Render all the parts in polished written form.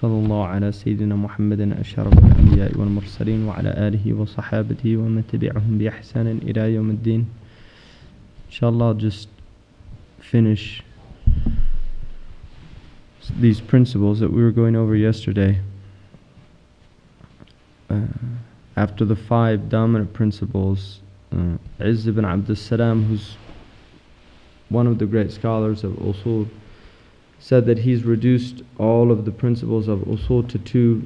وصلى الله على سيدنا محمد أشرف الأنبياء والمرسلين وعلى آله وصحابته ومن تبعهم بإحسان إلى يوم الدين. Inshallah, I'll just finish these principles that we were going over yesterday. After the 5 dominant principles, Izz ibn Abdus Salam, who's one of the great scholars of usul, said that he's reduced all of the principles of usul to 2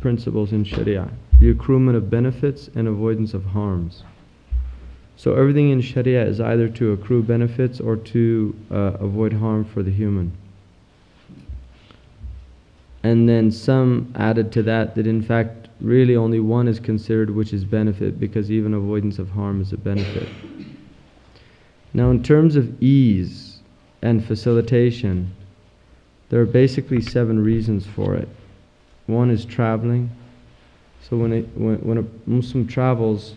principles in Shari'ah: the accruement of benefits and avoidance of harms. So everything in Shari'ah is either to accrue benefits or to avoid harm for the human. And then some added to that in fact really only one is considered, which is benefit, because even avoidance of harm is a benefit. Now in terms of ease and facilitation, there are basically 7 reasons for it. One is traveling. So when a Muslim travels,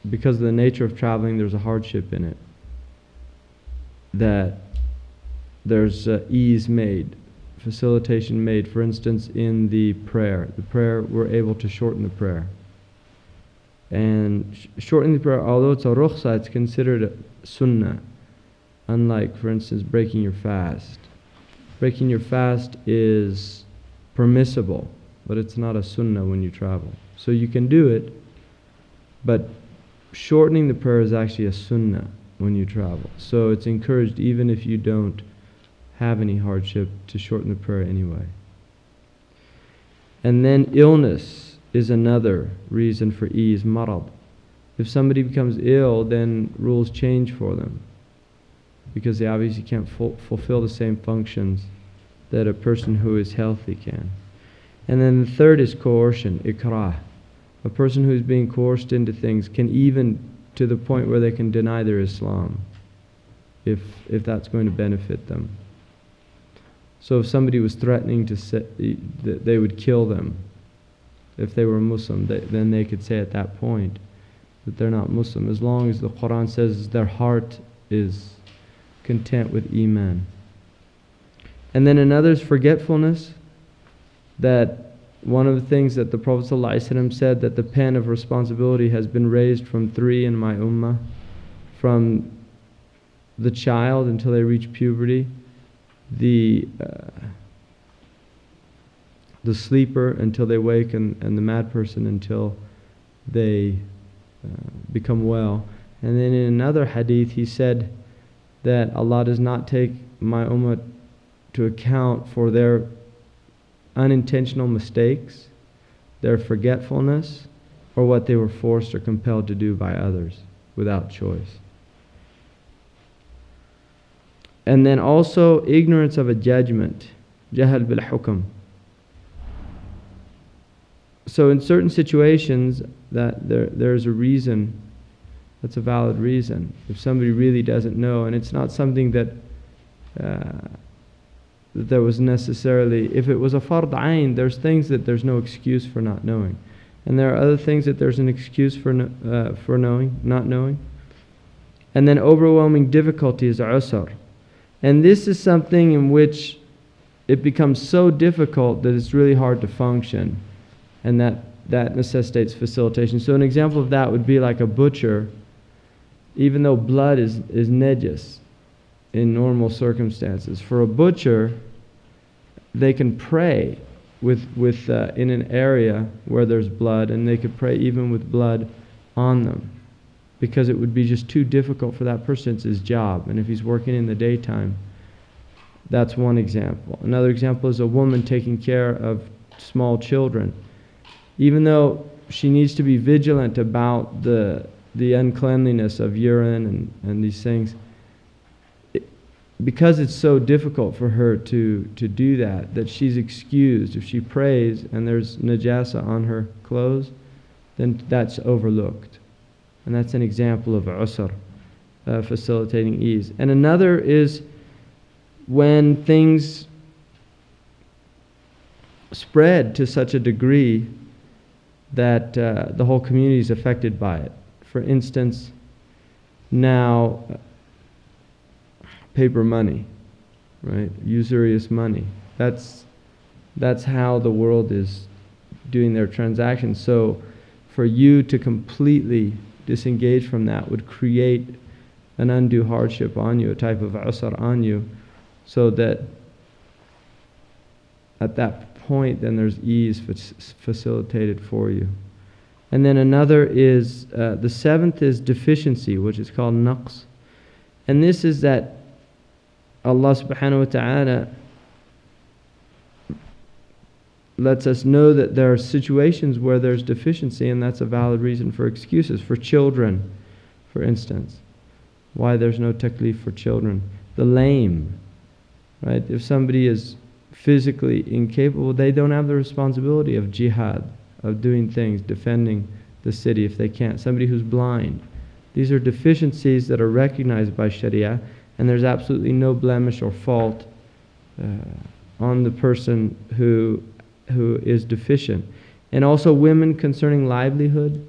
because of the nature of traveling, there's a hardship in it. That there's ease made, facilitation made. For instance, in the prayer, we're able to shorten the prayer. And shortening the prayer, although it's a rukhsa, it's considered a sunnah. Unlike, for instance, breaking your fast. Breaking your fast is permissible, but it's not a sunnah when you travel. So you can do it, but shortening the prayer is actually a sunnah when you travel. So it's encouraged, even if you don't have any hardship, to shorten the prayer anyway. And then illness is another reason for ease, marad. If somebody becomes ill, then rules change for them, because they obviously can't fulfill the same functions that a person who is healthy can. And then the third is coercion, ikrah. A person who's being coerced into things can even to the point where they can deny their Islam, if that's going to benefit them. So if somebody was threatening to say that they would kill them if they were Muslim, then they could say at that point that they're not Muslim, as long as the Qur'an says their heart is content with Iman. And then another is forgetfulness, that one of the things that the Prophet ﷺ said, that the pen of responsibility has been raised from 3 in my ummah, from the child until they reach puberty, the sleeper until they wake, and the mad person until they become well. And then in another hadith he said that Allah does not take my ummah to account for their unintentional mistakes, their forgetfulness, or what they were forced or compelled to do by others without choice. And then also ignorance of a judgment, jahal bil hukm. So in certain situations that there's a reason, that's a valid reason. If somebody really doesn't know, and it's not something that there was necessarily, if it was a fard ayn, there's things that there's no excuse for not knowing. And there are other things that there's an excuse for not knowing. And then overwhelming difficulty is usr. And this is something in which it becomes so difficult that it's really hard to function. And that necessitates facilitation. So an example of that would be like a butcher. Even though blood is najis in normal circumstances, for a butcher, they can pray with in an area where there's blood, and they could pray even with blood on them, because it would be just too difficult for that person. It's his job, and if he's working in the daytime, that's one example. Another example is a woman taking care of small children. Even though she needs to be vigilant about the uncleanliness of urine and these things, because it's so difficult for her to do that she's excused. If she prays and there's najasa on her clothes, then that's overlooked. And that's an example of usr, facilitating ease. And another is when things spread to such a degree that the whole community is affected by it. For instance, now paper money, right? Usurious money. That's That's how the world is doing their transactions. So for you to completely disengage from that would create an undue hardship on you, a type of usr on you, so that at that point then there's ease facilitated for you. And then another is, the seventh is deficiency, which is called naqs. And this is that Allah subhanahu wa ta'ala lets us know that there are situations where there's deficiency, and that's a valid reason for excuses. For children, for instance, why there's no taklif for children. The lame, right? If somebody is physically incapable, they don't have the responsibility of jihad, of doing things, defending the city if they can't. Somebody who's blind. These are deficiencies that are recognized by Shari'ah, and there's absolutely no blemish or fault on the person who is deficient. And also women concerning livelihood,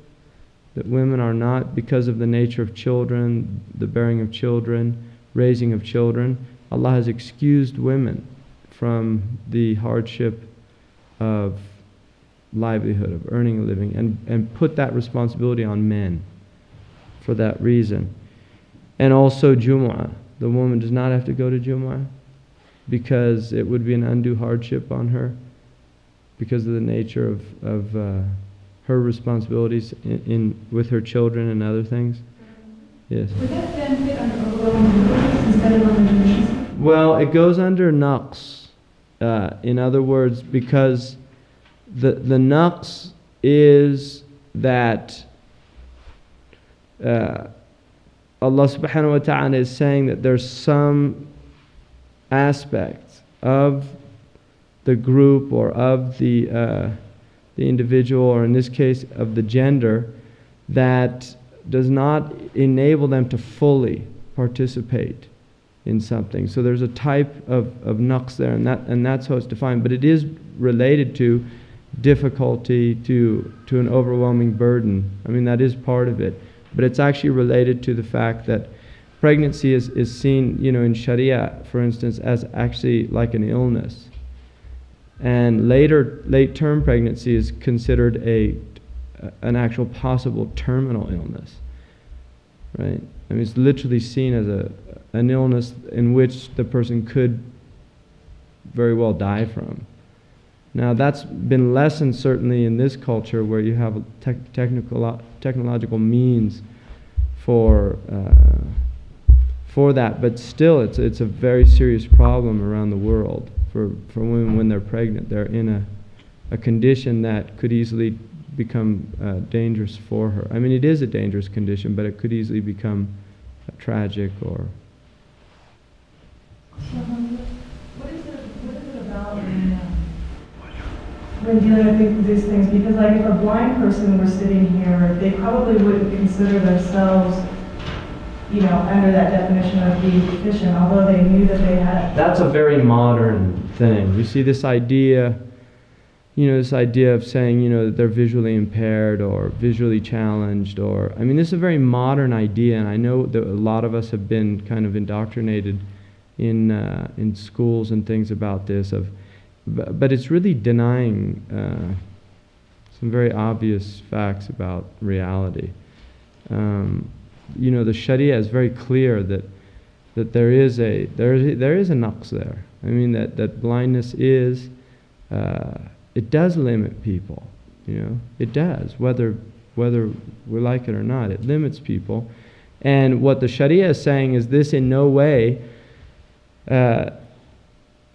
that women are not, because of the nature of children, the bearing of children, raising of children, Allah has excused women from the hardship of livelihood, of earning a living, and put that responsibility on men for that reason. And also Jumu'ah. The woman does not have to go to Jumu'ah because it would be an undue hardship on her because of the nature of her responsibilities with her children and other things. Yes. Would that then fit under overwhelming instead of under deficiency? Well, it goes under naqs. In other words, because the naqs is that Allah subhanahu wa ta'ala is saying that there's some aspects of the group or of the individual, or in this case of the gender, that does not enable them to fully participate in something. So there's a type of naqs there, and that's how it's defined. But it is related to difficulty, to an overwhelming burden. I mean, that is part of it. But it's actually related to the fact that pregnancy is seen, in Shari'ah, for instance, as actually like an illness. And late-term pregnancy is considered an actual possible terminal illness, right? I mean, it's literally seen as an illness in which the person could very well die from. Now, that's been lessened certainly in this culture where you have technological means for that, but still it's a very serious problem around the world for women when they're pregnant. They're in a condition that could easily become dangerous for her. I mean, it is a dangerous condition, but it could easily become tragic or... What is it about when dealing with these things? Because like if a blind person were sitting here, they probably wouldn't consider themselves, under that definition of being deficient, although they knew that they had... That's a very modern thing. You see this idea, of saying, that they're visually impaired or visually challenged, or... I mean, this is a very modern idea, and I know that a lot of us have been kind of indoctrinated in schools and things about this, but it's really denying some very obvious facts about reality. The Shari'ah is very clear that there is a naqs there. I mean that blindness is it does limit people. It does, whether we like it or not. It limits people, and what the Shari'ah is saying is this in no way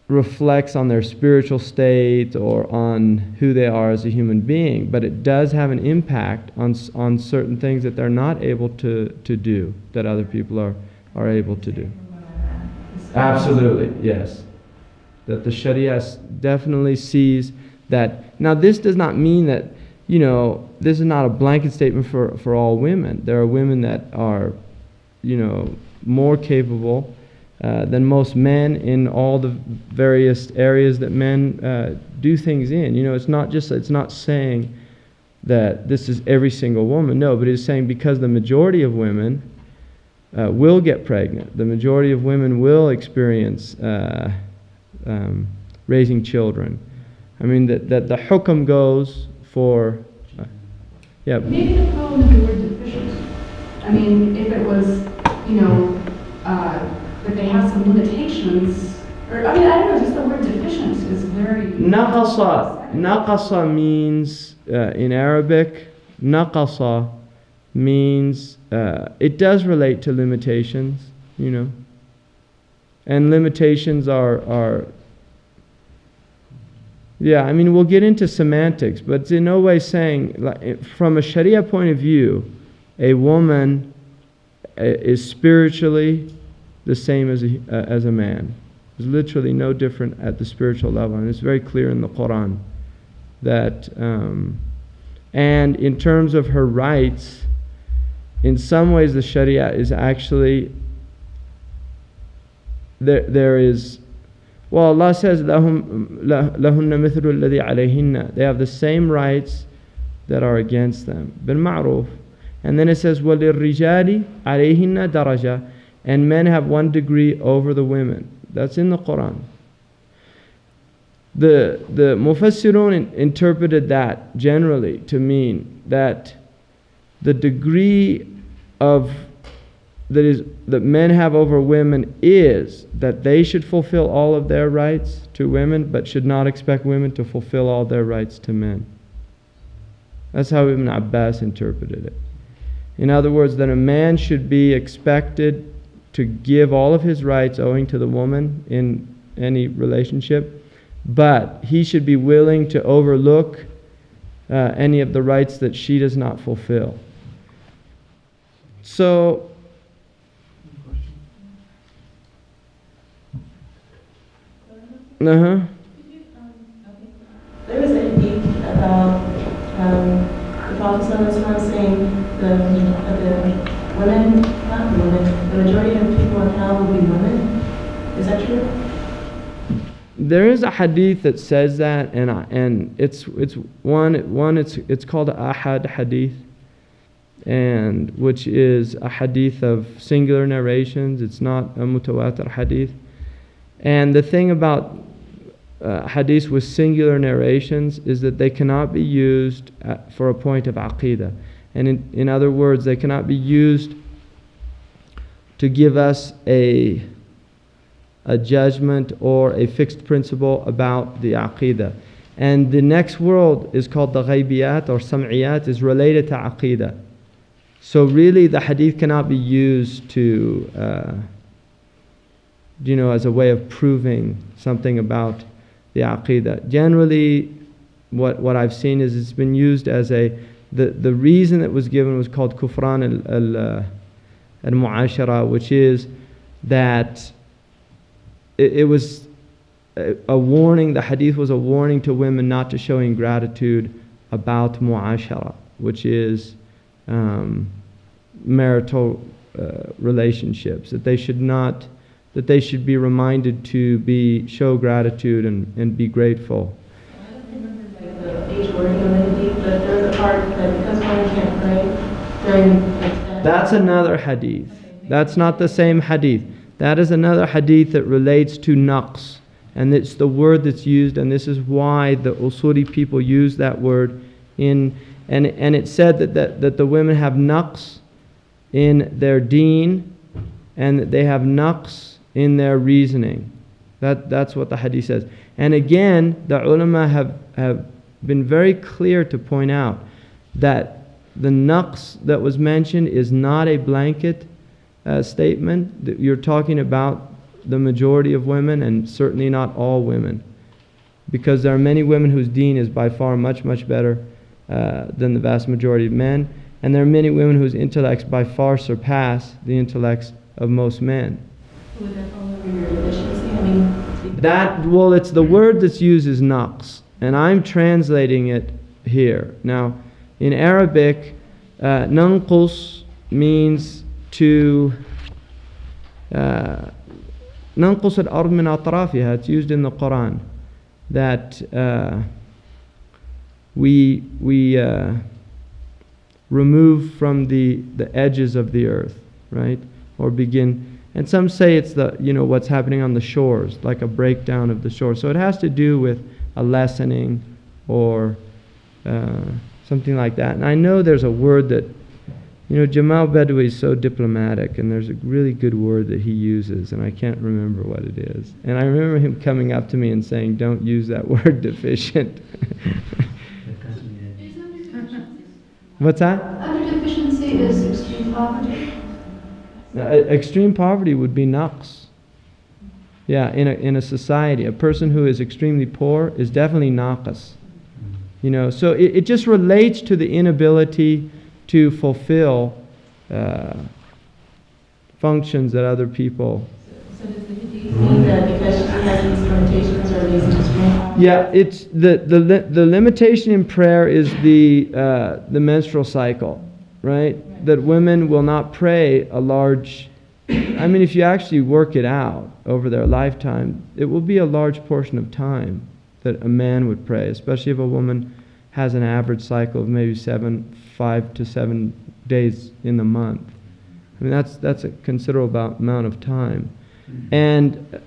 reflects on their spiritual state or on who they are as a human being, but it does have an impact on certain things that they're not able to do, that other people are able to do. Absolutely, yes. That the Shari'ah definitely sees that. Now, this does not mean that, this is not a blanket statement for all women. There are women that are, more capable than most men in all the various areas that men do things in. It's not saying that this is every single woman, no, but it's saying because the majority of women will get pregnant, the majority of women will experience raising children, I mean, that the hukam goes for, yeah. Maybe the problem is the word deficient. I mean, if it was, that they have some limitations, or I don't know, just the word deficient is very... Naqasa means, in Arabic, naqasa means, it does relate to limitations, and limitations are yeah, I mean, we'll get into semantics, but it's in no way saying, like, from a Sharia point of view, a woman is spiritually the same as a man. There's literally no different at the spiritual level, and it's very clear in the Qur'an that, and in terms of her rights, in some ways the Sharia is actually, there is, well, Allah says, لَهُنَّ مِثْلُ الَّذِي عَلَيْهِنَّ. They have the same rights that are against them. بِالْمَعْرُوفِ. And then it says, وَلِلرِّجَالِ عَلَيْهِنَّ دَرَجَةً. And men have one degree over the women. That's in the Qur'an. The Mufassirun interpreted that generally to mean that the degree of that men have over women is that they should fulfill all of their rights to women, but should not expect women to fulfill all their rights to men. That's how Ibn Abbas interpreted it. In other words, that a man should be expected to give all of his rights owing to the woman in any relationship, but he should be willing to overlook any of the rights that she does not fulfill. So, there was a hadith about the Prophet ﷺ saying the women, not the women, the majority of people in hell will be women. Is that true? There is a hadith that says that, and it's called ahad hadith, and which is a hadith of singular narrations. It's not a mutawatir hadith. And the thing about hadiths with singular narrations is that they cannot be used for a point of aqidah. And in other words, they cannot be used to give us a judgment or a fixed principle about the aqidah. And the next world is called the ghaybiyat or sam'iyat, is related to aqidah. So really the hadith cannot be used to as a way of proving something about the aqidah. Generally, what I've seen is it's been used as the reason that was given was called kufran al-mu'ashara, which is that it was a warning, the hadith was a warning to women not to show ingratitude about mu'ashara, which is marital relationships, that they should be reminded to show gratitude and be grateful. I don't remember the age wording of the hadith, but there's a part that because women can't pray during That's another hadith. That's not the same hadith. That is another hadith that relates to naqs. And it's the word that's used, and this is why the Usuli people use that word and it said that the women have naqs in their deen, and that they have naqs in their reasoning. That's what the hadith says. And again, the ulama have been very clear to point out that the naqs that was mentioned is not a blanket statement. You're talking about the majority of women, and certainly not all women, because there are many women whose deen is by far much, much better than the vast majority of men, and there are many women whose intellects by far surpass the intellects of most men. Would that fall under your deficiency? I mean, it's the word that's used is naqs, and I'm translating it here. Now, in Arabic, nanqus means to nanqus al-ard min atrafiha. It's used in the Qur'an that we remove from the edges of the earth, right? Or begin. And some say it's what's happening on the shores, like a breakdown of the shore. So it has to do with a lessening or something like that. And I know there's a word that, Jamal Badawi is so diplomatic, and there's a really good word that he uses, and I can't remember what it is. And I remember him coming up to me and saying, don't use that word deficient. What's that? Under deficiency is extreme poverty. Extreme poverty would be naqs. Yeah, in a society, a person who is extremely poor is definitely naqas. So it just relates to the inability to fulfill functions that other people. So does the hadith mean that because she has these limitations or these extreme poverty? Yeah, it's the limitation in prayer is the menstrual cycle, right? That women will not pray a large. I mean, if you actually work it out over their lifetime, it will be a large portion of time that a man would pray, especially if a woman has an average cycle of maybe 5 to 7 days in the month. I mean, that's a considerable amount of time. And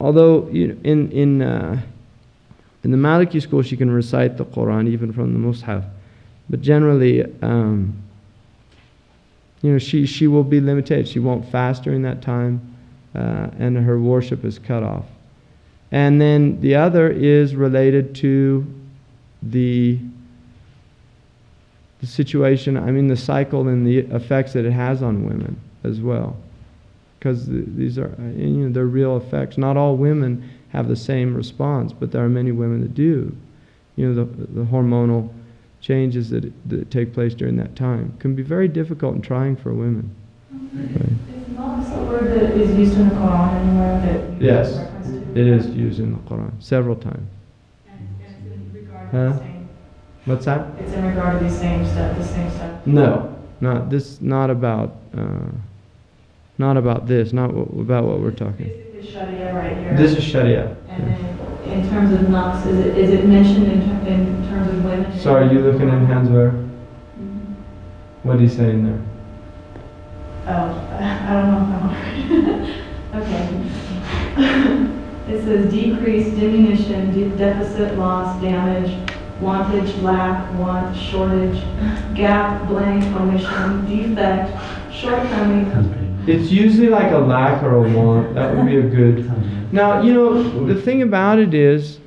although in the Maliki school she can recite the Qur'an even from the Mus'haf, but generally, she will be limited. She won't fast during that time, and her worship is cut off. And then the other is related to the situation, the cycle and the effects that it has on women as well. Because these are, they're real effects. Not all women have the same response, but there are many women that do. The hormonal changes that take place during that time can be very difficult and trying for women. Right. Is naqs a word that is used in the Qur'an anywhere that you Yes, reference to? it is used in the Qur'an several times. And it's in regard to Huh? the same. What's that? It's in regard to the same stuff. No, not this. Not about this. Not about what we're talking. Basically, Shari'ah right here. This is Shari'ah. And then in terms of naqs, is it mentioned in terms of women? Sorry, are you looking in Handswear? What are you saying there? Oh, I don't know if I'm okay. It says decrease, diminution, deficit, loss, damage, wantage, lack, want, shortage, gap, blank, omission, defect, shortcoming. It's usually like a lack or a want. That would be a good. Now, the thing about it is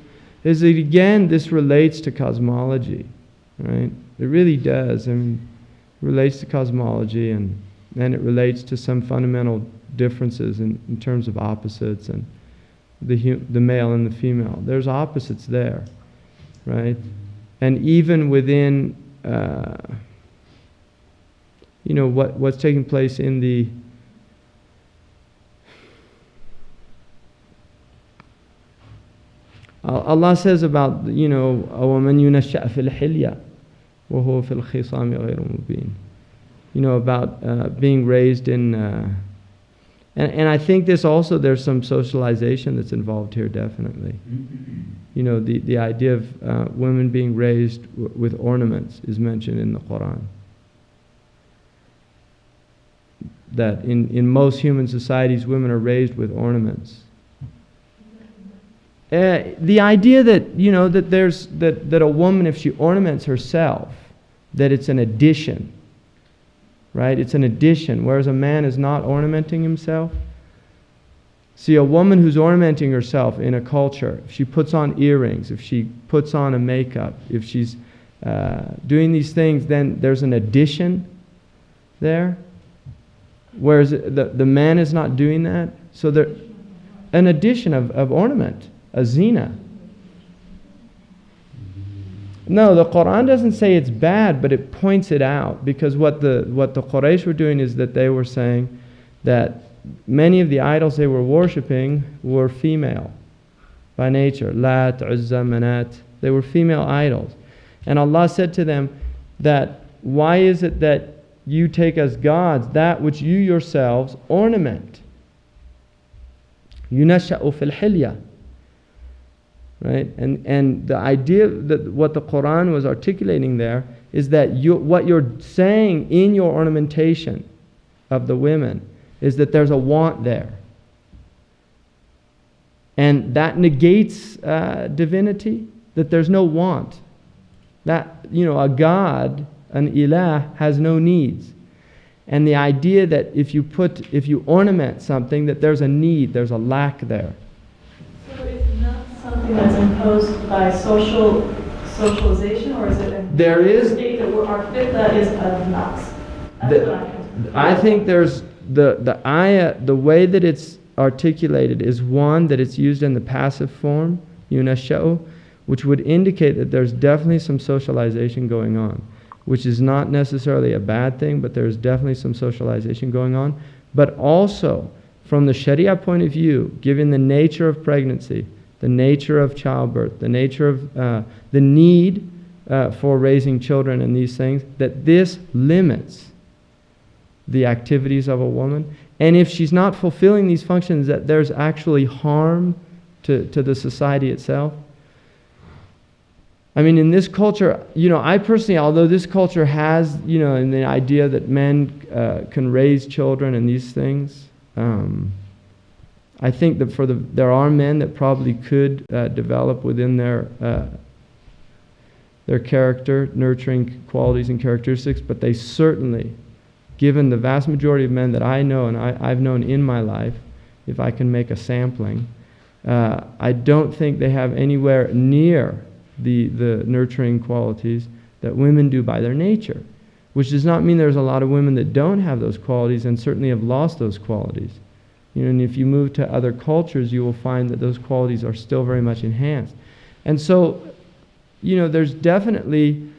that again, this relates to cosmology, right? It really does. It relates to cosmology and it relates to some fundamental differences in terms of opposites and the male and the female. There's opposites there, right? And even within, what's taking place in the Allah says about, وَمَنْ يُنَشَّأْ فِي الْحِلْيَةِ وَهُوَ فِي الْخِصَامِ غَيْرُ مُبِينٍ. About being raised in, and I think there's some socialization that's involved here, definitely. The idea of women being raised with ornaments is mentioned in the Qur'an. That in most human societies, women are raised with ornaments. The idea that that a woman, if she ornaments herself, that it's an addition, right? It's an addition, whereas a man is not ornamenting himself. See, a woman who's ornamenting herself in a culture, if she puts on earrings, if she puts on a makeup, if she's doing these things, then there's an addition there. Whereas the man is not doing that, so there, an addition of ornament. A zina. No, the Qur'an doesn't say it's bad, but it points it out, because what the Quraysh were doing is that they were saying that many of the idols they were worshipping were female by nature. Lat, Uzza, Manat. They were female idols. And Allah said to them that, why is it that you take as gods that which you yourselves ornament? Yunasha'u fil hilya. Right? And the idea that what the Qur'an was articulating there is that what you're saying in your ornamentation of the women is that there's a want there. And that negates divinity. that there's no want. That, a God, an ilah, has no needs. And the idea that if you ornament something, that there's a need, there's a lack there. So it's not something that's imposed by socialization, or is it There is. State that our fitna is a naqs? I think there's the ayah, the way that it's articulated is one, that it's used in the passive form, yunasha'u, which would indicate that there's definitely some socialization going on, which is not necessarily a bad thing, but there's definitely some socialization going on. But also, from the Shari'ah point of view, given the nature of pregnancy, the nature of childbirth, the nature of the need for raising children and these things, that this limits the activities of a woman. And if she's not fulfilling these functions, that there's actually harm to the society itself. I mean, in this culture, I personally, although this culture has, in the idea that men can raise children and these things, I think that there are men that probably could develop within their character, nurturing qualities and characteristics, but they certainly, given the vast majority of men that I know and I've known in my life, if I can make a sampling, I don't think they have anywhere near the nurturing qualities that women do by their nature, which does not mean there's a lot of women that don't have those qualities and certainly have lost those qualities. And if you move to other cultures, you will find that those qualities are still very much enhanced. And so, there's definitely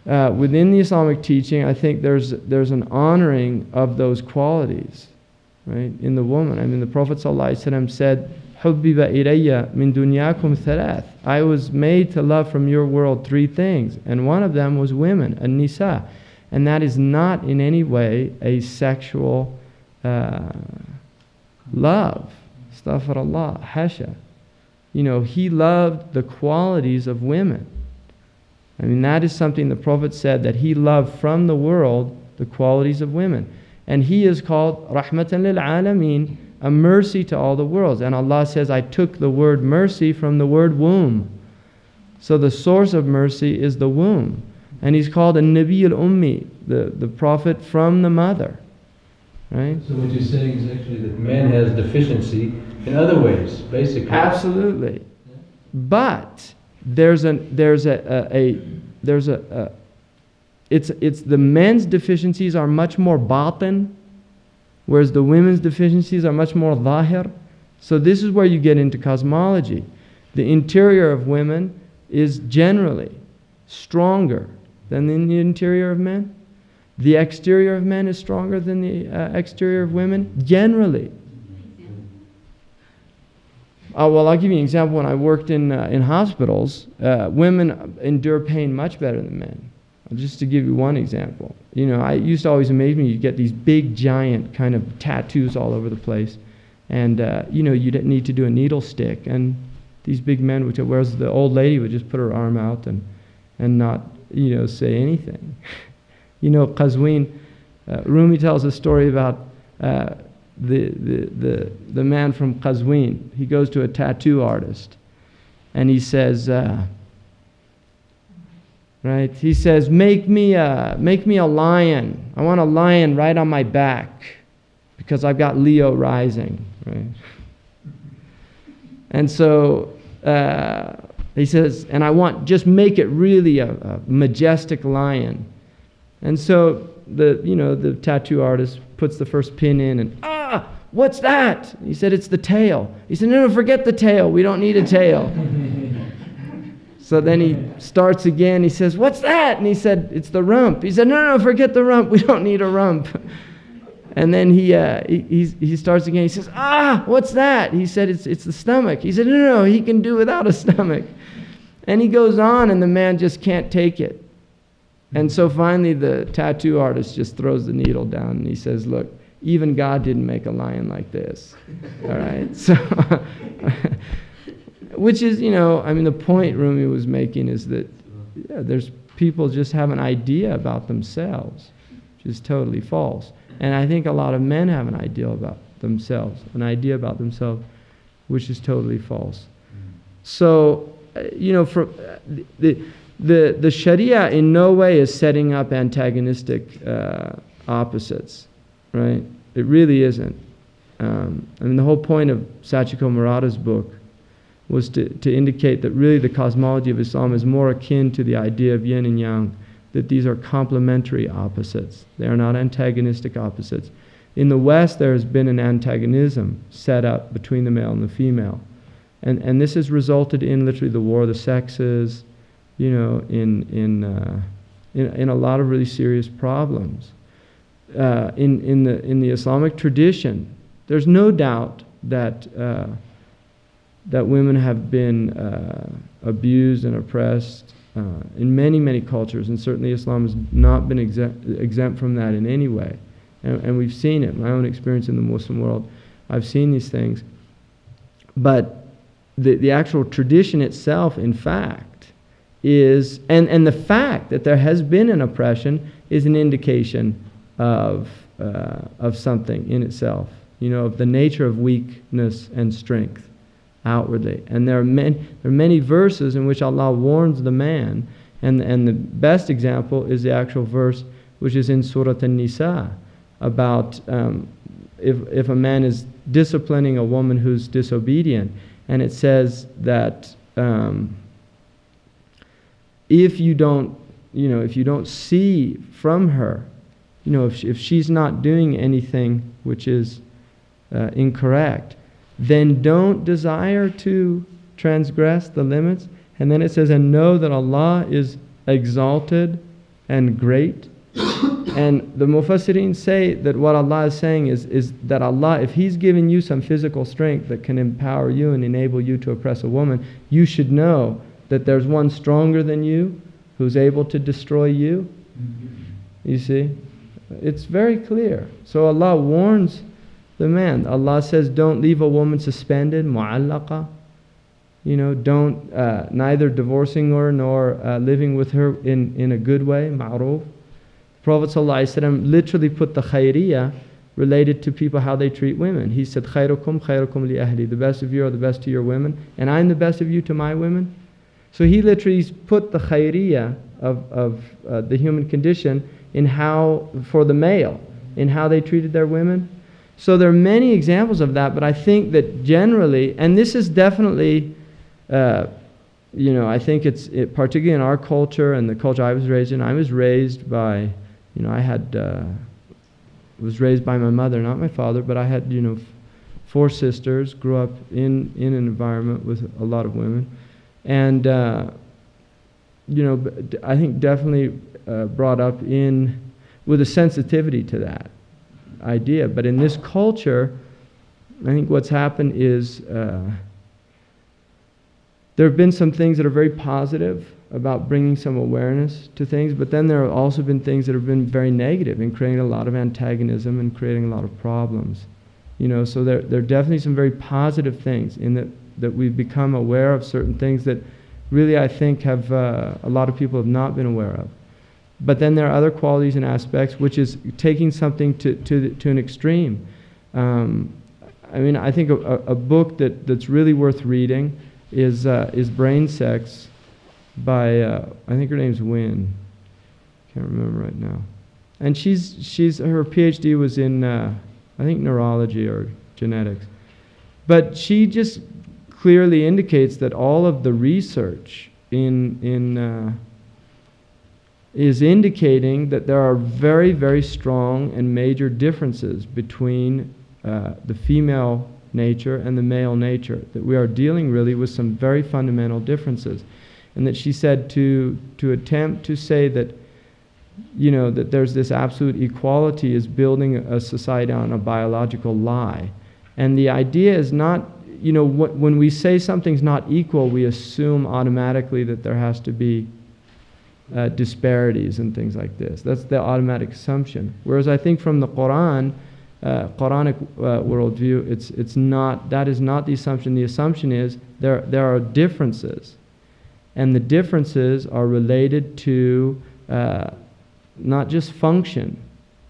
within the Islamic teaching, I think there's an honoring of those qualities, right, in the woman. I mean, the Prophet ﷺ said, حُبِّبَ إِلَيَّ مِن دُنْيَاكُمْ ثَلَاث. I was made to love from your world 3 things, and one of them was women, an-nisa. And that is not in any way a sexual love. Astaghfirullah, hasha. He loved the qualities of women. I mean, that is something the Prophet said, that he loved from the world the qualities of women. And he is called Rahmatan lil Alameen, a mercy to all the worlds. And Allah says, I took the word mercy from the word womb. So the source of mercy is the womb. And he's called a Nabi al-Ummi, the prophet from the mother. Right? So what you're saying is actually that man has deficiency in other ways, basically. Absolutely. But it's the men's deficiencies are much more batin, whereas the women's deficiencies are much more zahir. So this is where you get into cosmology. The interior of women is generally stronger than the interior of men. The exterior of men is stronger than the exterior of women, generally. Well, I'll give you an example. When I worked in hospitals, women endure pain much better than men. Just to give you one example. I used to always amaze me, you get these big, giant kind of tattoos all over the place. And, you need to do a needle stick. And these big men, whereas the old lady would just put her arm out and not, say anything. Qazwin, Rumi tells a story about the man from Qazwin. He goes to a tattoo artist and he says, right? He says, make me a lion. I want a lion right on my back because I've got Leo rising, right? And so he says, and just make it really a majestic lion. And so the tattoo artist puts the first pin in and, what's that? He said, it's the tail. He said, no, forget the tail. We don't need a tail. So then he starts again. He says, what's that? And he said, it's the rump. He said, no, forget the rump. We don't need a rump. And then he starts again. He says, what's that? He said, it's the stomach. He said, no, he can do without a stomach. And he goes on, and the man just can't take it. And so finally the tattoo artist just throws the needle down, and he says, look, even God didn't make a lion like this. All right? So, which is, the point Rumi was making is that there's people just have an idea about themselves, which is totally false. And I think a lot of men have an idea about themselves, which is totally false. So the Sharia in no way is setting up antagonistic opposites, right? It really isn't. The whole point of Sachiko Murata's book was to indicate that really the cosmology of Islam is more akin to the idea of yin and yang, that these are complementary opposites. They are not antagonistic opposites. In the West, there has been an antagonism set up between the male and the female. And this has resulted in literally the war of the sexes, in a lot of really serious problems. In the Islamic tradition, there's no doubt that women have been abused and oppressed in many, many cultures, and certainly Islam has not been exempt from that in any way. And we've seen it. My own experience in the Muslim world, I've seen these things. But the actual tradition itself, in fact, is, and the fact that there has been an oppression is an indication of something in itself, of the nature of weakness and strength outwardly. And there are many verses in which Allah warns the man, and the best example is the actual verse which is in Surah An-Nisa about if a man is disciplining a woman who's disobedient, and it says that if you don't see from her, if she's not doing anything which is incorrect, then don't desire to transgress the limits. And then it says, and know that Allah is exalted and great. And the Mufassirin say that what Allah is saying is that Allah, if He's given you some physical strength that can empower you and enable you to oppress a woman, you should know that there's one stronger than you who's able to destroy you. You see? It's very clear. So Allah warns the man. Allah says, don't leave a woman suspended, mu'allaqa. Don't, neither divorcing her nor living with her in a good way, ma'roof. Prophet ﷺ literally put the khayriyah related to people, how they treat women. He said, khayrukum li ahli. The best of you are the best to your women, and I'm the best of you to my women. So he literally put the khayriyah of the human condition in how, for the male, in how they treated their women. So there are many examples of that, but I think that generally, and this is definitely, I think it's particularly in our culture and the culture I was raised in. I was raised by, was raised by my mother, not my father, but I had, 4 sisters, grew up in an environment with a lot of women. And, I think definitely brought up with a sensitivity to that idea. But in this culture, I think what's happened is there have been some things that are very positive about bringing some awareness to things, but then there have also been things that have been very negative in creating a lot of antagonism and creating a lot of problems. So there are definitely some very positive things in that we've become aware of certain things that really I think have a lot of people have not been aware of. But then there are other qualities and aspects, which is taking something to an extreme. I think a book that's really worth reading is Brain Sex by I think her name's Wynn. Can't remember right now. And her PhD was in I think neurology or genetics. But she just clearly indicates that all of the research is indicating that there are very, very strong and major differences between the female nature and the male nature, that we are dealing really with some very fundamental differences. And that she said to attempt to say that, that there's this absolute equality is building a society on a biological lie. And the idea is not, when we say something's not equal, we assume automatically that there has to be disparities and things like this. That's the automatic assumption. Whereas I think from the Qur'an, Quranic worldview, it's not, that is not the assumption. The assumption is there are differences, and the differences are related to not just function,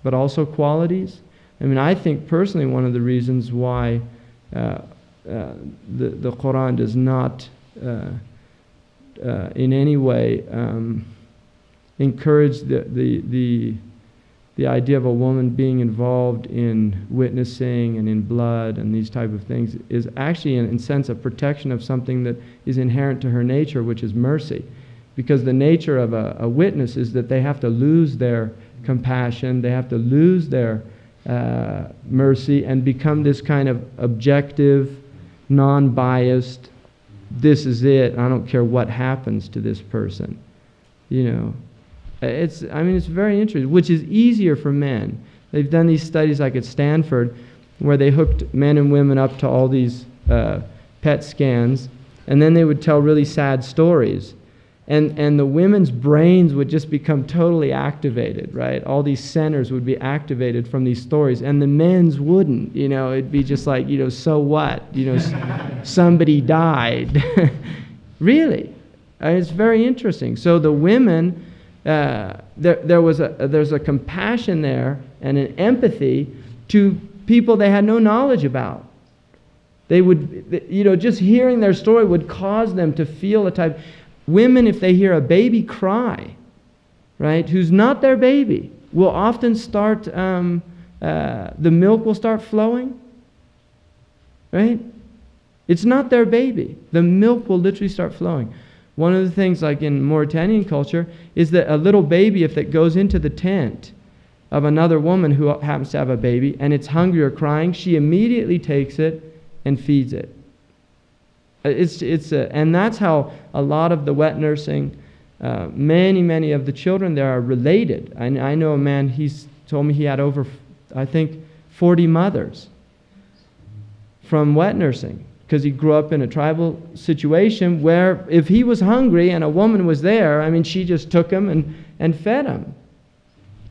but also qualities. I think personally one of the reasons why the Qur'an does not in any way encourage the idea of a woman being involved in witnessing and in blood and these type of things is actually in sense a protection of something that is inherent to her nature, which is mercy. Because the nature of a witness is that they have to lose their compassion, they have to lose their mercy and become this kind of objective, non-biased, this is it, I don't care what happens to this person. You know, it's very interesting, which is easier for men. They've done these studies like at Stanford where they hooked men and women up to all these PET scans, and then they would tell really sad stories. And the women's brains would just become totally activated, right? All these centers would be activated from these stories, and the men's wouldn't. You know, it'd be just like, you know, so what? You know, somebody died. Really, it's very interesting. So the women, there's a compassion there and an empathy to people they had no knowledge about. They would, you know, just hearing their story would cause them to feel a type. Women, if they hear a baby cry, right, who's not their baby, will often start, the milk will start flowing, right? It's not their baby. The milk will literally start flowing. One of the things, like in Mauritanian culture, is that a little baby, if it goes into the tent of another woman who happens to have a baby, and it's hungry or crying, she immediately takes it and feeds it. And that's how a lot of the wet nursing, many of the children there are related. I know a man, he's told me he had over, I think, 40 mothers from wet nursing, because he grew up in a tribal situation where if he was hungry and a woman was there, I mean, she just took him and fed him,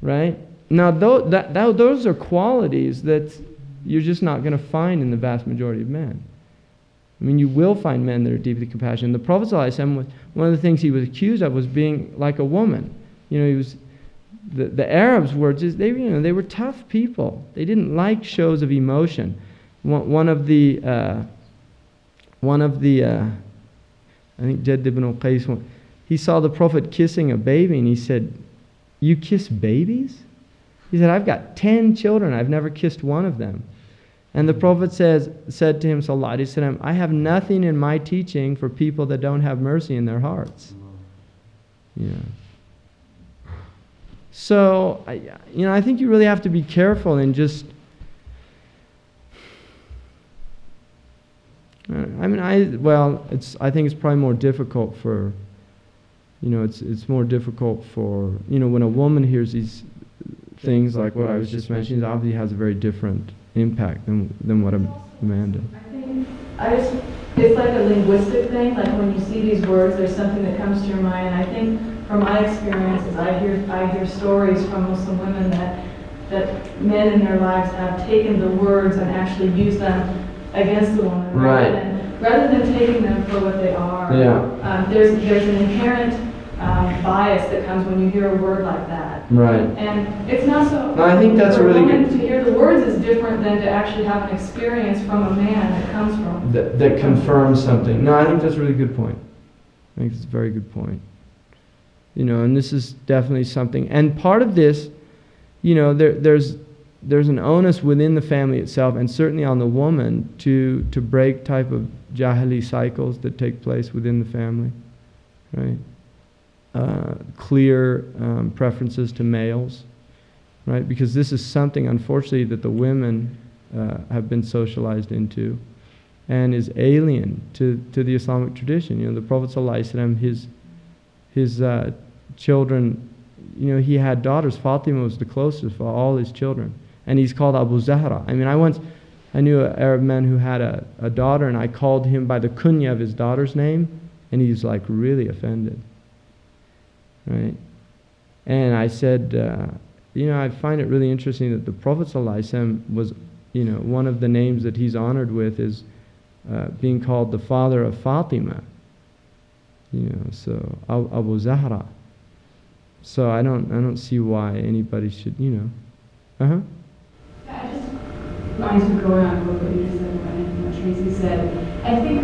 right? Now, those are qualities that you're just not going to find in the vast majority of men. I mean, you will find men that are deeply compassionate. The Prophet ﷺ, one of the things he was accused of was being like a woman. You know, he was the Arabs were just they were tough people. They didn't like shows of emotion. One of the I think Jadd ibn Qais, he saw the Prophet kissing a baby and he said, "You kiss babies?" He said, "I've got 10 children. I've never kissed one of them." And the Prophet said to him, sallallahu alaihi wasallam, "I have nothing in my teaching for people that don't have mercy in their hearts." Yeah. So, I think you really have to be careful and just. I think it's probably more difficult for. It's more difficult for when a woman hears these things like what I was just mentioning. It obviously has a very different impact than what a man does. I think it's like a linguistic thing. Like when you see these words, there's something that comes to your mind. And I think from my experiences, I hear stories from Muslim women that men in their lives have taken the words and actually used them against the woman, rather than taking them for what they are. Yeah. There's an inherent bias that comes when you hear a word like that. Right. And it's not so. No, I think that's for a really a woman good. To hear the words is different than to actually have an experience from a man that comes from. That confirms something. No, I think that's a really good point. I think it's a very good point. And this is definitely something. And part of this, there's an onus within the family itself, and certainly on the woman to break type of jahili cycles that take place within the family, right? Clear preferences to males, right? Because this is something, unfortunately, that the women have been socialized into, and is alien to the Islamic tradition. The Prophet ﷺ, his children, he had daughters. Fatima was the closest for all his children, and he's called Abu Zahra. I mean, I knew an Arab man who had a daughter, and I called him by the kunya of his daughter's name, and he's like really offended. Right? And I said, I find it really interesting that the Prophet ﷺ was, one of the names that he's honored with is being called the father of Fatima. So Abu Zahra. So I don't see why anybody should, I just wanted to go on what you just said, what Tracy said. I think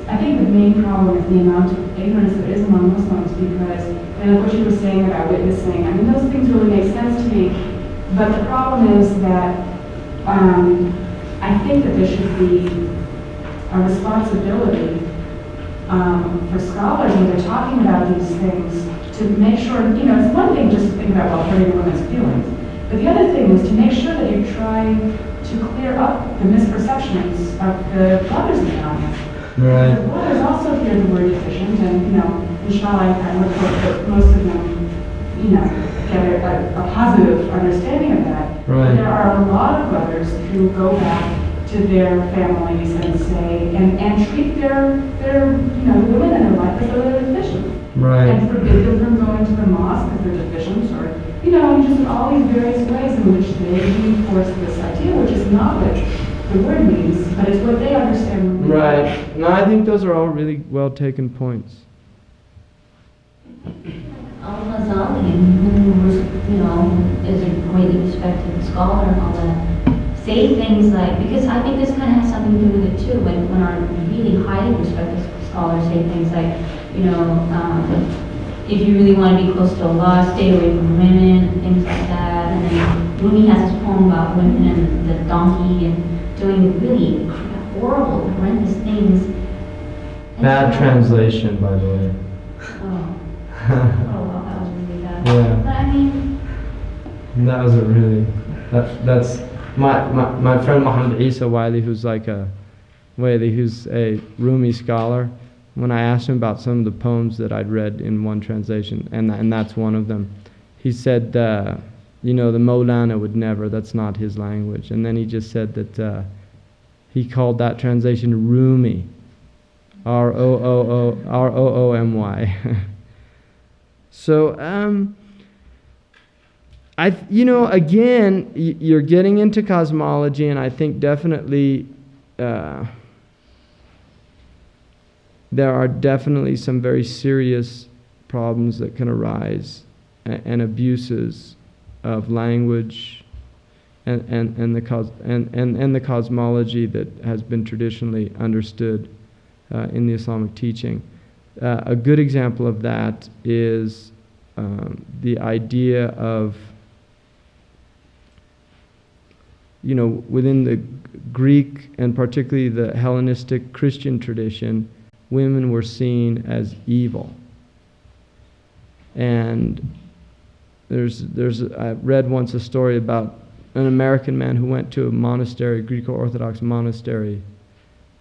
I think the main problem is the amount of ignorance there is among Muslims because, and like what you were saying about witnessing, I mean, those things really make sense to me. But the problem is that I think that there should be a responsibility for scholars when they're talking about these things to make sure, it's one thing just to think about, well, hurting women's feelings. But the other thing is to make sure that you're trying to clear up the misperceptions of the brothers in the audience. Right. The brothers also hear the word deficient, and, inshallah, I would hope that most of them, get a positive understanding of that. Right. But there are a lot of brothers who go back to their families and say, and treat their the women in their life as though they're deficient. Right. And forbid them from going to the mosque if they're deficient, or, just in all these various ways in which they reinforce this idea, which is not what the word means, but it's what they understand. Right. No, I think those are all really well taken points. Al-Ghazali, who was, is a greatly respected scholar and all that, say things like, because I think this kind of has something to do with it too, when our really highly respected scholars say things like, if you really want to be close to Allah, stay away from women, and things like that. And then Rumi has his poem about women and the donkey and doing really horrible, horrendous things. And Bad so, translation, by the way. Oh, well, that was really bad. Yeah. But I mean, That was a really, that's my friend Muhammad Isa Wiley, who's a Rumi scholar. When I asked him about some of the poems that I'd read in one translation, and that's one of them, he said, the Maulana would never, that's not his language. And then he just said that he called that translation Rumi, R-O-O-M-Y. So, again, you're getting into cosmology, and I think definitely there are definitely some very serious problems that can arise and abuses of language and the cosmology that has been traditionally understood in the Islamic teaching. A good example of that is the idea of, within the Greek and particularly the Hellenistic Christian tradition, women were seen as evil. And I read once a story about an American man who went to a monastery, Greek Orthodox monastery,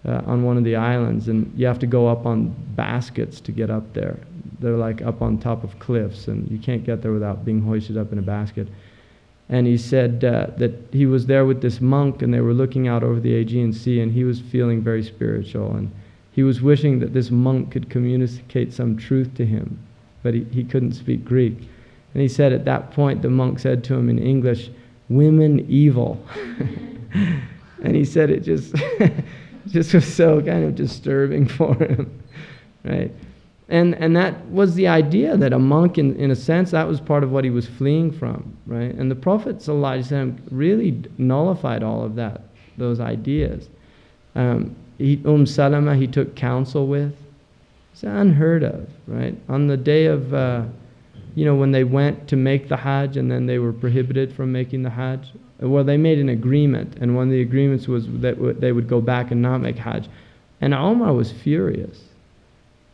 on one of the islands, and you have to go up on baskets to get up there. They're like up on top of cliffs, and you can't get there without being hoisted up in a basket. And he said that he was there with this monk, and they were looking out over the Aegean Sea, and he was feeling very spiritual, and he was wishing that this monk could communicate some truth to him, but he couldn't speak Greek. And he said at that point, the monk said to him in English, "Women evil." And he said it just was so kind of disturbing for him, right? And that was the idea, that a monk, in a sense, that was part of what he was fleeing from, right? And the Prophet ﷺ really nullified all of those ideas. Salama, he took counsel with. It's unheard of, right? On the day of, when they went to make the Hajj and then they were prohibited from making the Hajj, well, they made an agreement, and one of the agreements was that they would go back and not make Hajj. And Omar was furious.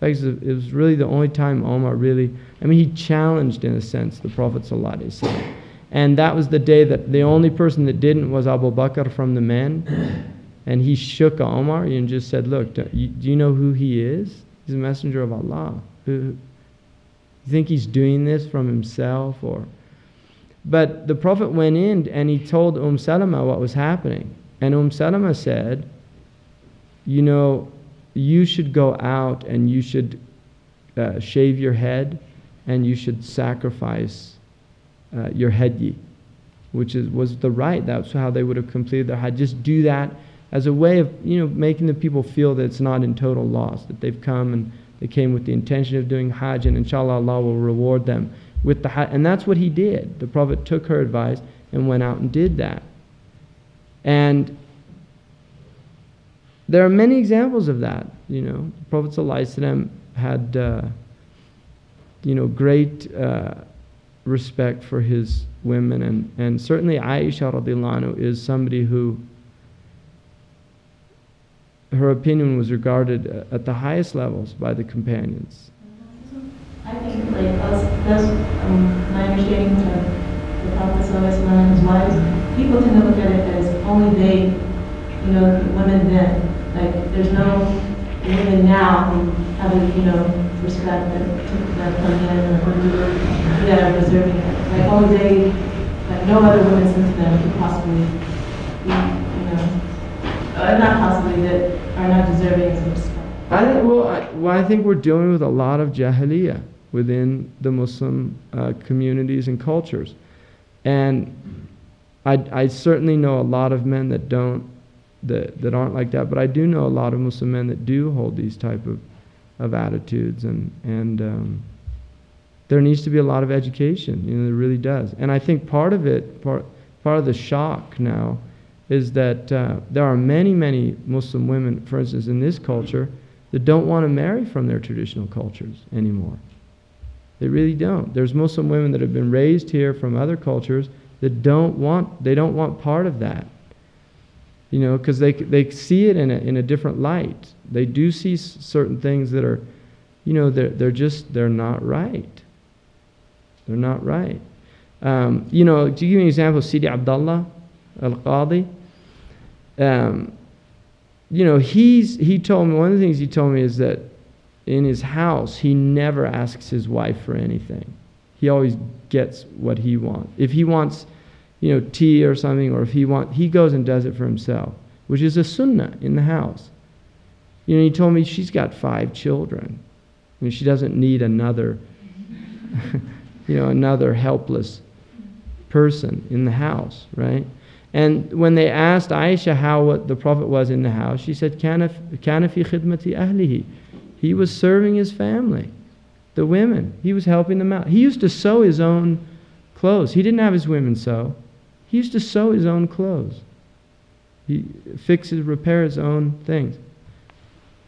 In fact, it was really the only time Omar really, he challenged, in a sense, the Prophet ﷺ. And that was the day that the only person that didn't was Abu Bakr from the men. And he shook Omar and just said, "Look, do you know who he is? He's a messenger of Allah. You think he's doing this from himself?" But the Prophet went in and he told Salama what was happening. And Salama said, you should go out and you should shave your head and you should sacrifice your hadi, which was the right. That's how they would have completed their Hajj. Just do that as a way of, making the people feel that it's not in total loss, that they've come and they came with the intention of doing Hajj, and inshallah Allah will reward them with the Hajj. And that's what he did. The Prophet took her advice and went out and did that. And there are many examples of that. You know, the Prophet ﷺ had great respect for his women, and certainly Aisha radiallahu anhu is somebody who her opinion was regarded at the highest levels by the companions. I think like that's my understanding of the Prophet and his wives. People tend to look at it as only they, women then. Like there's no women now who have respect that come in and that are reserving it. Like only they, like no other women since then could possibly be, not possibly, that are not deserving of respect. I think we're dealing with a lot of jahiliyyah within the Muslim communities and cultures. And I certainly know a lot of men that aren't like that, but I do know a lot of Muslim men that do hold these type of attitudes, and there needs to be a lot of education, there really does. And I think part of the shock now is that there are many, many Muslim women, for instance, in this culture, that don't want to marry from their traditional cultures anymore. They really don't. There's Muslim women that have been raised here from other cultures that don't want part of that. Because they see it in a different light. They do see certain things that are, they're not right. They're not right. To give you an example, Sidi Abdullah al-Qadi, he told me, one of the things he told me is that in his house, he never asks his wife for anything. He always gets what he wants. If he wants, tea or something, or if he goes and does it for himself, which is a sunnah in the house. He told me she's got 5 children. She doesn't need another, another helpless person in the house, right? And when they asked Aisha what the Prophet was in the house, she said, "Kana fi khidmati ahlihi." He was serving his family, the women. He was helping them out. He used to sew his own clothes. He didn't have his women sew. He used to sew his own clothes. He repair his own things.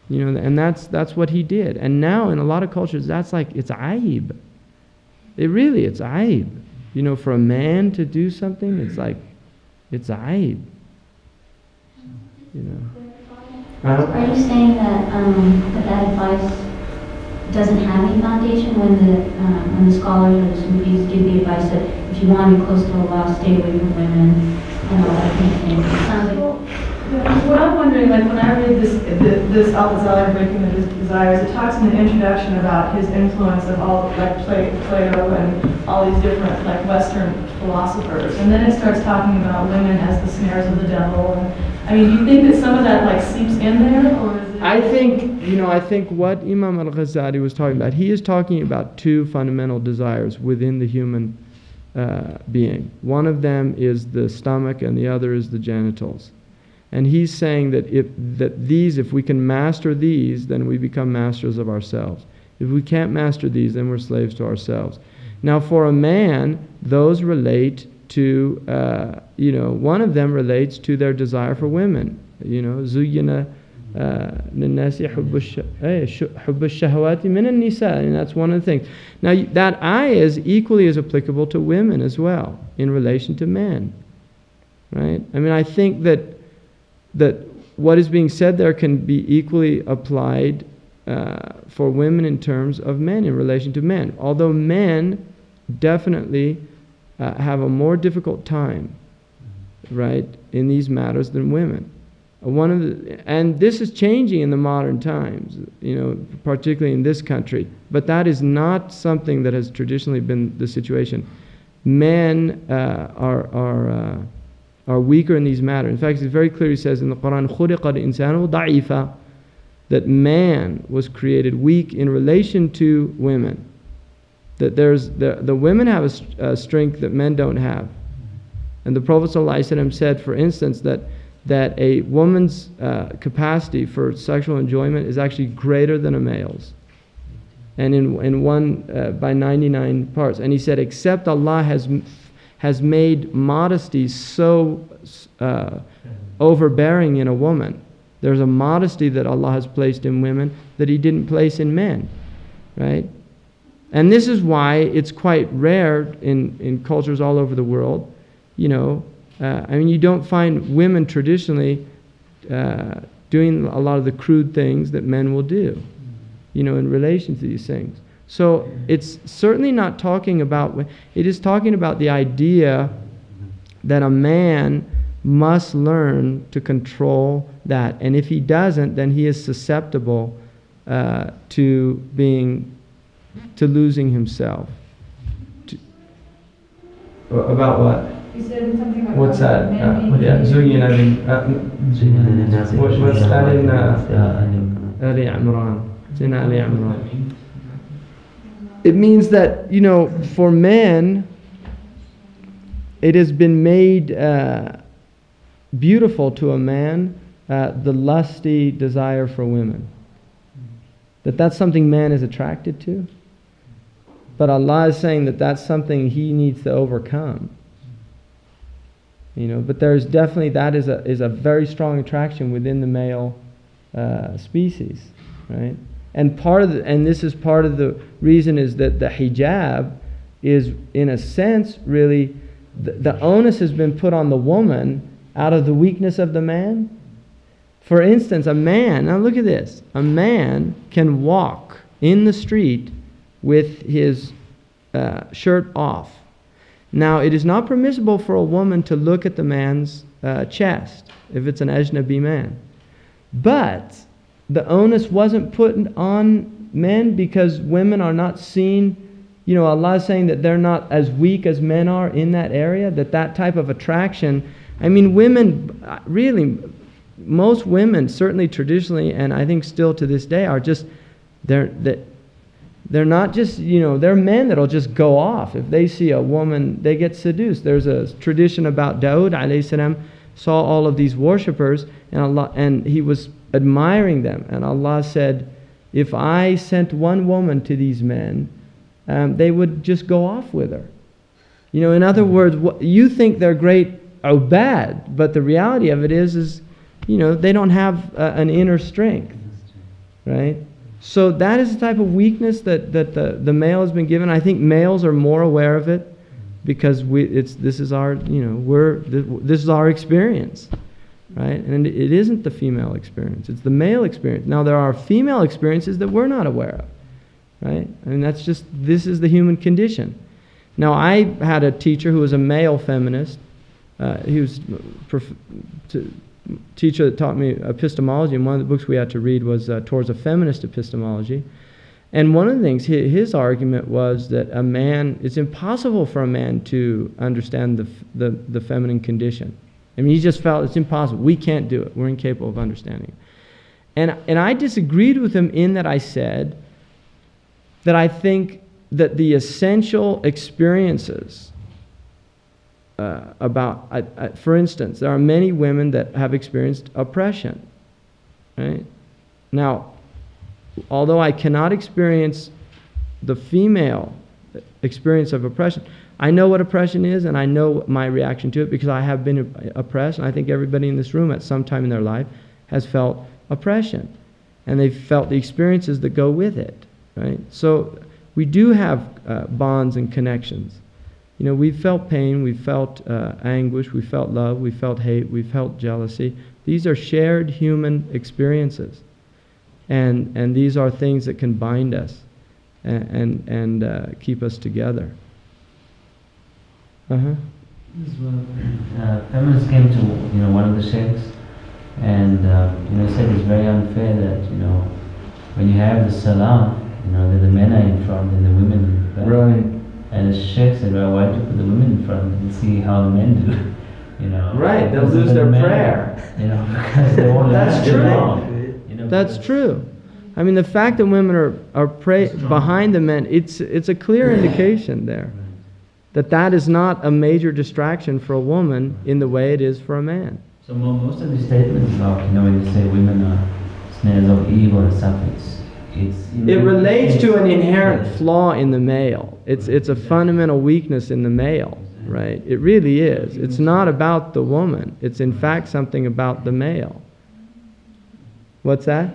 And that's what he did. And now in a lot of cultures, that's like, it's aib. It's aib. For a man to do something, it's like, it's aib. Are you saying that that advice doesn't have any foundation when the scholars or the Sufis give the advice that if you want to be close to Allah, stay away from women and all that kind of thing? It sounds like... What I'm wondering, like when I read this Al-Ghazali Breaking the Desires, it talks in the introduction about his influence of all, like Plato and all these different, like Western philosophers. And then it starts talking about women as the snares of the devil. And, do you think that some of that like seeps in there, or is it? I think what Imam Al-Ghazali was talking about, he is talking about 2 fundamental desires within the human being. One of them is the stomach, and the other is the genitals. And he's saying that if we can master these, then we become masters of ourselves. If we can't master these, then we're slaves to ourselves. Now, for a man, those relate to, one of them relates to their desire for women. Zuyyina للناس حب الشهوات من النساء, and that's one of the things. Now, that ayah is equally as applicable to women as well in relation to men, right? I think that what is being said there can be equally applied for women in terms of men in relation to men. Although men definitely have a more difficult time, right, in these matters than women. And this is changing in the modern times, particularly in this country. But that is not something that has traditionally been the situation. Men are weaker in these matters. In fact, it very clearly says in the Qur'an, خُلِقَ الْإِنسَانُ ضَعِيفًا, that man was created weak in relation to women. That the women have a strength that men don't have. And the Prophet ﷺ said, for instance, that a woman's capacity for sexual enjoyment is actually greater than a male's. And in one by 99 parts. And he said, except Allah has made modesty so overbearing in a woman There's a modesty that Allah has placed in women that He didn't place in men, right? And this is why it's quite rare in cultures all over the world. You know, I mean, you don't find women traditionally doing a lot of the crude things that men will do, you know, in relation to these things. So it's certainly not talking about, it is talking about the idea that a man must learn to control that. And if he doesn't, then he is susceptible to losing himself. About what? You said something about What's that? men Yeah, being- what's that in Ali Imran? It's in Ali Imran. It means that, you know, for men, it has been made beautiful to a man, the lusty desire for women. That's something man is attracted to. But Allah is saying that that's something he needs to overcome. You know, but there's definitely, that is a very strong attraction within the male species, right? And this is part of the reason is that the hijab is, in a sense, really, the onus has been put on the woman out of the weakness of the man. For instance, a man, now look at this, a man can walk in the street with his shirt off. Now, it is not permissible for a woman to look at the man's chest if it's an ajnabi man. But the onus wasn't put on men because women are not seen. You know, Allah is saying that they're not as weak as men are in that area, that type of attraction. I mean, women, really, most women, certainly traditionally, and I think still to this day, are just, they're not just, you know, they're men that'll just go off. If they see a woman, they get seduced. There's a tradition about Dawood alayhi salam saw all of these worshippers, and he was admiring them. And Allah said, if I sent one woman to these men, they would just go off with her. You know, in other words, you think they're great or bad, but the reality of it is you know, they don't have an inner strength, right? So that is the type of weakness that the male has been given. I think males are more aware of it because this is our, you know, this is our experience, right? And it isn't the female experience; it's the male experience. Now there are female experiences that we're not aware of, right? I mean, this is the human condition. Now I had a teacher who was a male feminist. He was teacher that taught me epistemology, and one of the books we had to read was Towards a Feminist Epistemology. And one of the things, his argument was that it's impossible for a man to understand the feminine condition. I mean, he just felt it's impossible. We can't do it. We're incapable of understanding it. And I disagreed with him in that I said that I think that the essential experiences for instance, there are many women that have experienced oppression, right? Now, although I cannot experience the female experience of oppression, I know what oppression is and I know my reaction to it because I have been oppressed, and I think everybody in this room at some time in their life has felt oppression, and they've felt the experiences that go with it, right? So we do have bonds and connections. You know, we've felt pain, we've felt anguish, we felt love, we felt hate, we felt jealousy. These are shared human experiences. And these are things that can bind us and keep us together. Feminists came to, you know, one of the sheikhs and, you know, said it's very unfair that, you know, when you have the salah, you know, that the men are in front and the women in back. Right. And the sheikh said, well, why don't you put the women in front and see how the men do? You know, right, they'll lose their prayer. You know, because they won't That's true. You know, That's true. I mean, the fact that women are behind the men, it's a clear indication there that is not a major distraction for a woman in the way it is for a man. So most of the statements about, you know, when you say women are snares of evil and stuff, it relates to an inherent flaw in the male. It's a fundamental weakness in the male, right? It really is. It's not about the woman. It's in fact something about the male. What's that?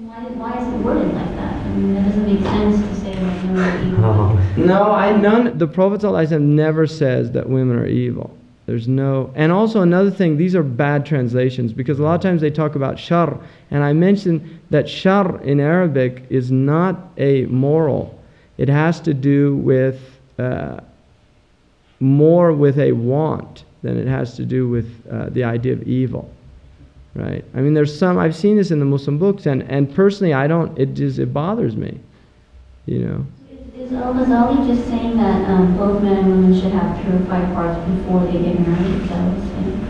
Why is it worded like that? I mean, that doesn't make sense to say that women are evil. No, the Prophet ﷺ never says that women are evil. There's no, and also another thing, these are bad translations because a lot of times they talk about shar, and I mentioned that shar in Arabic is not a moral. It has to do with more with a want than it has to do with the idea of evil, right? I mean, there's some, I've seen this in the Muslim books, and personally, it bothers me, you know. Is Al-Ghazali just saying that both men and women should have purified parts before they get married? Is that what he's saying?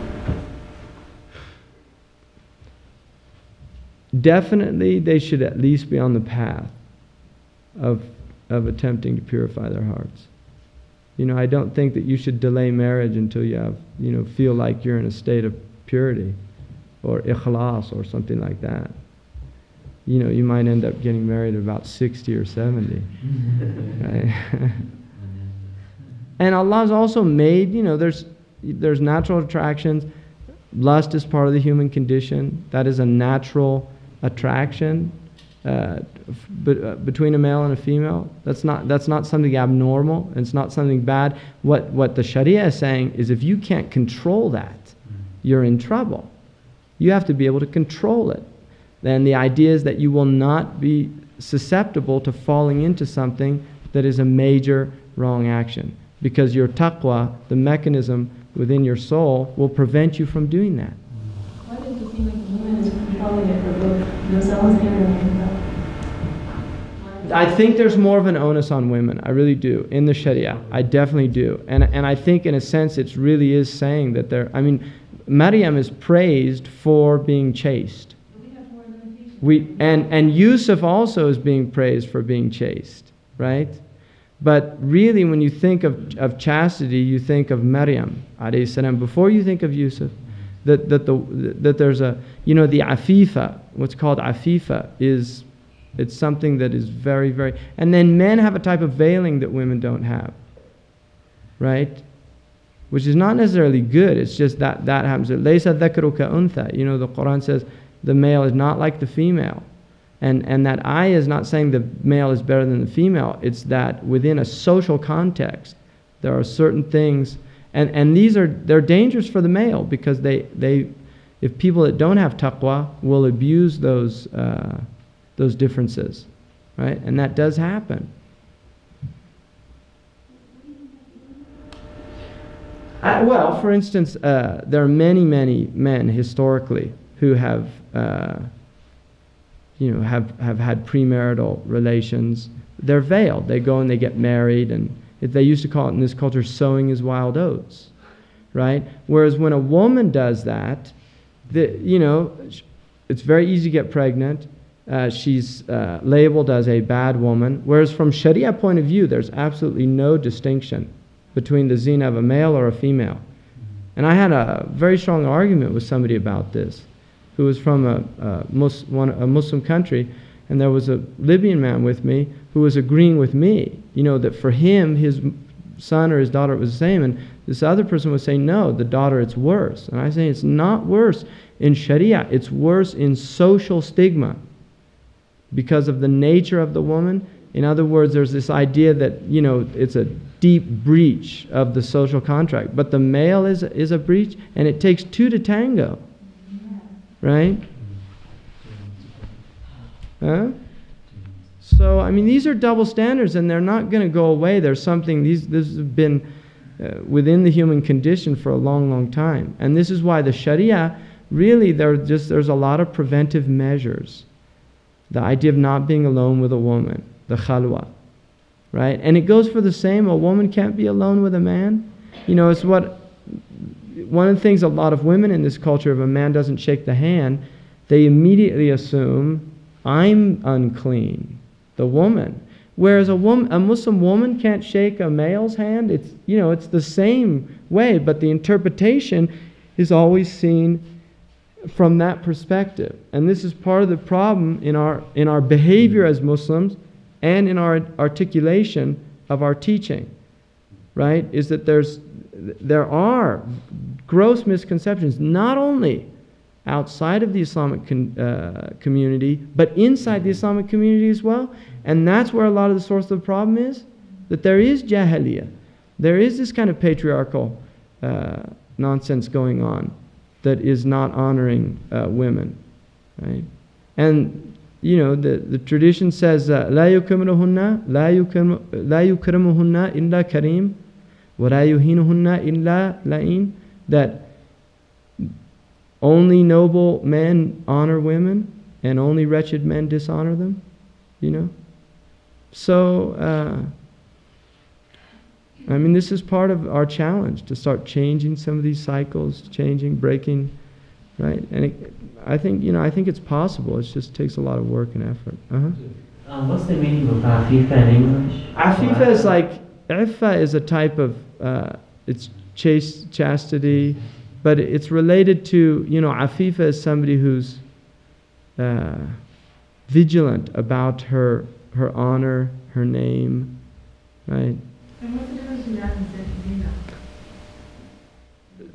Definitely, they should at least be on the path of attempting to purify their hearts. You know, I don't think that you should delay marriage until you have, feel like you're in a state of purity or ikhlas or something like that. You know, you might end up getting married at about 60 or 70. Right? And Allah's also made, there's natural attractions. Lust is part of the human condition. That is a natural attraction between a male and a female. That's not something abnormal. It's not something bad. What the Shari'ah is saying is if you can't control that, you're in trouble. You have to be able to control it. Then the idea is that you will not be susceptible to falling into something that is a major wrong action. Because your taqwa, the mechanism within your soul, will prevent you from doing that. Why does it seem like the woman is controlling it for both themselves and themselves? I think there's more of an onus on women. I really do. In the Shari'ah. I definitely do. And I think in a sense it really is saying that Maryam is praised for being chaste. And Yusuf also is being praised for being chaste, right? But really, when you think of chastity, you think of Maryam, alayhi salam. Before you think of Yusuf, that there's the afifa, what's called afifa, it's something that is very, very, and then men have a type of veiling that women don't have, right? Which is not necessarily good. It's just that happens. Laysa dhakru ka untha. The Qur'an says, the male is not like the female. And that ayah is not saying the male is better than the female. It's that within a social context, there are certain things, and they're dangerous for the male because if people that don't have taqwa will abuse those differences, right? And that does happen. Well, for instance, there are many, many men historically who have had premarital relations. They're veiled. They go and they get married, and they used to call it in this culture sowing his wild oats, right? Whereas when a woman does that, it's very easy to get pregnant. She's labeled as a bad woman. Whereas from Shari'ah point of view, there's absolutely no distinction between the zina of a male or a female. And I had a very strong argument with somebody about this, who was from a Muslim country, and there was a Libyan man with me who was agreeing with me, that for him, his son or his daughter, it was the same, and this other person was saying, no, the daughter, it's worse. And I say, it's not worse in Sharia, it's worse in social stigma because of the nature of the woman. In other words, there's this idea that, it's a deep breach of the social contract, but the male is a breach, and it takes two to tango. Right? Huh? So, these are double standards, and they're not going to go away. There's something, this has been within the human condition for a long, long time. And this is why the Shari'ah, really, there's a lot of preventive measures. The idea of not being alone with a woman, the khalwa. Right? And it goes for the same, a woman can't be alone with a man. It's one of the things a lot of women in this culture, if a man doesn't shake the hand, they immediately assume, I'm unclean, the woman. Whereas a Muslim woman can't shake a male's hand. It's the same way, but the interpretation is always seen from that perspective. And this is part of the problem in our behavior as Muslims and in our articulation of our teaching, right? Is that there are gross misconceptions, not only outside of the Islamic community, but inside the Islamic community as well. And that's where a lot of the source of the problem is, that there is jahiliyyah. There is this kind of patriarchal nonsense going on that is not honoring women, right? And the tradition says, لا يكرمهن إلا كريم ولا يهينهن إلا لئيم, that only noble men honor women and only wretched men dishonor them, So, this is part of our challenge, to start changing some of these cycles, breaking, right? And I think it's possible. It just takes a lot of work and effort. What's the meaning of afifa in English? Afifa is Iffa is a type of, it's chastity, but it's related to, afifa is somebody who's vigilant about her honor, her name, right? And what's the difference between that and zina?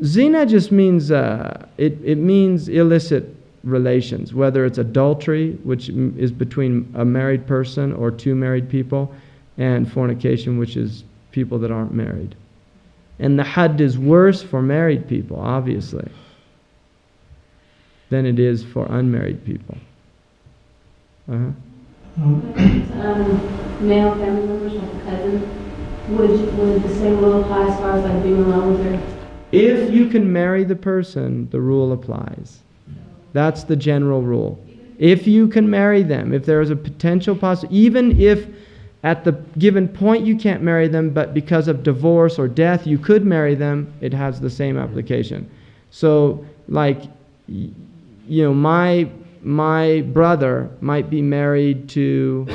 Zina just means, it means illicit relations, whether it's adultery, which is between a married person or two married people, and fornication, which is people that aren't married. And the hadd is worse for married people, obviously, than it is for unmarried people. Male family members, like a cousin, would the same rule apply as far as like being alone with her? If you can marry the person, the rule applies. That's the general rule. If you can marry them, if there is a potential possibility, even if at the given point you can't marry them, but because of divorce or death you could marry them, it has the same application. So, my brother might be married to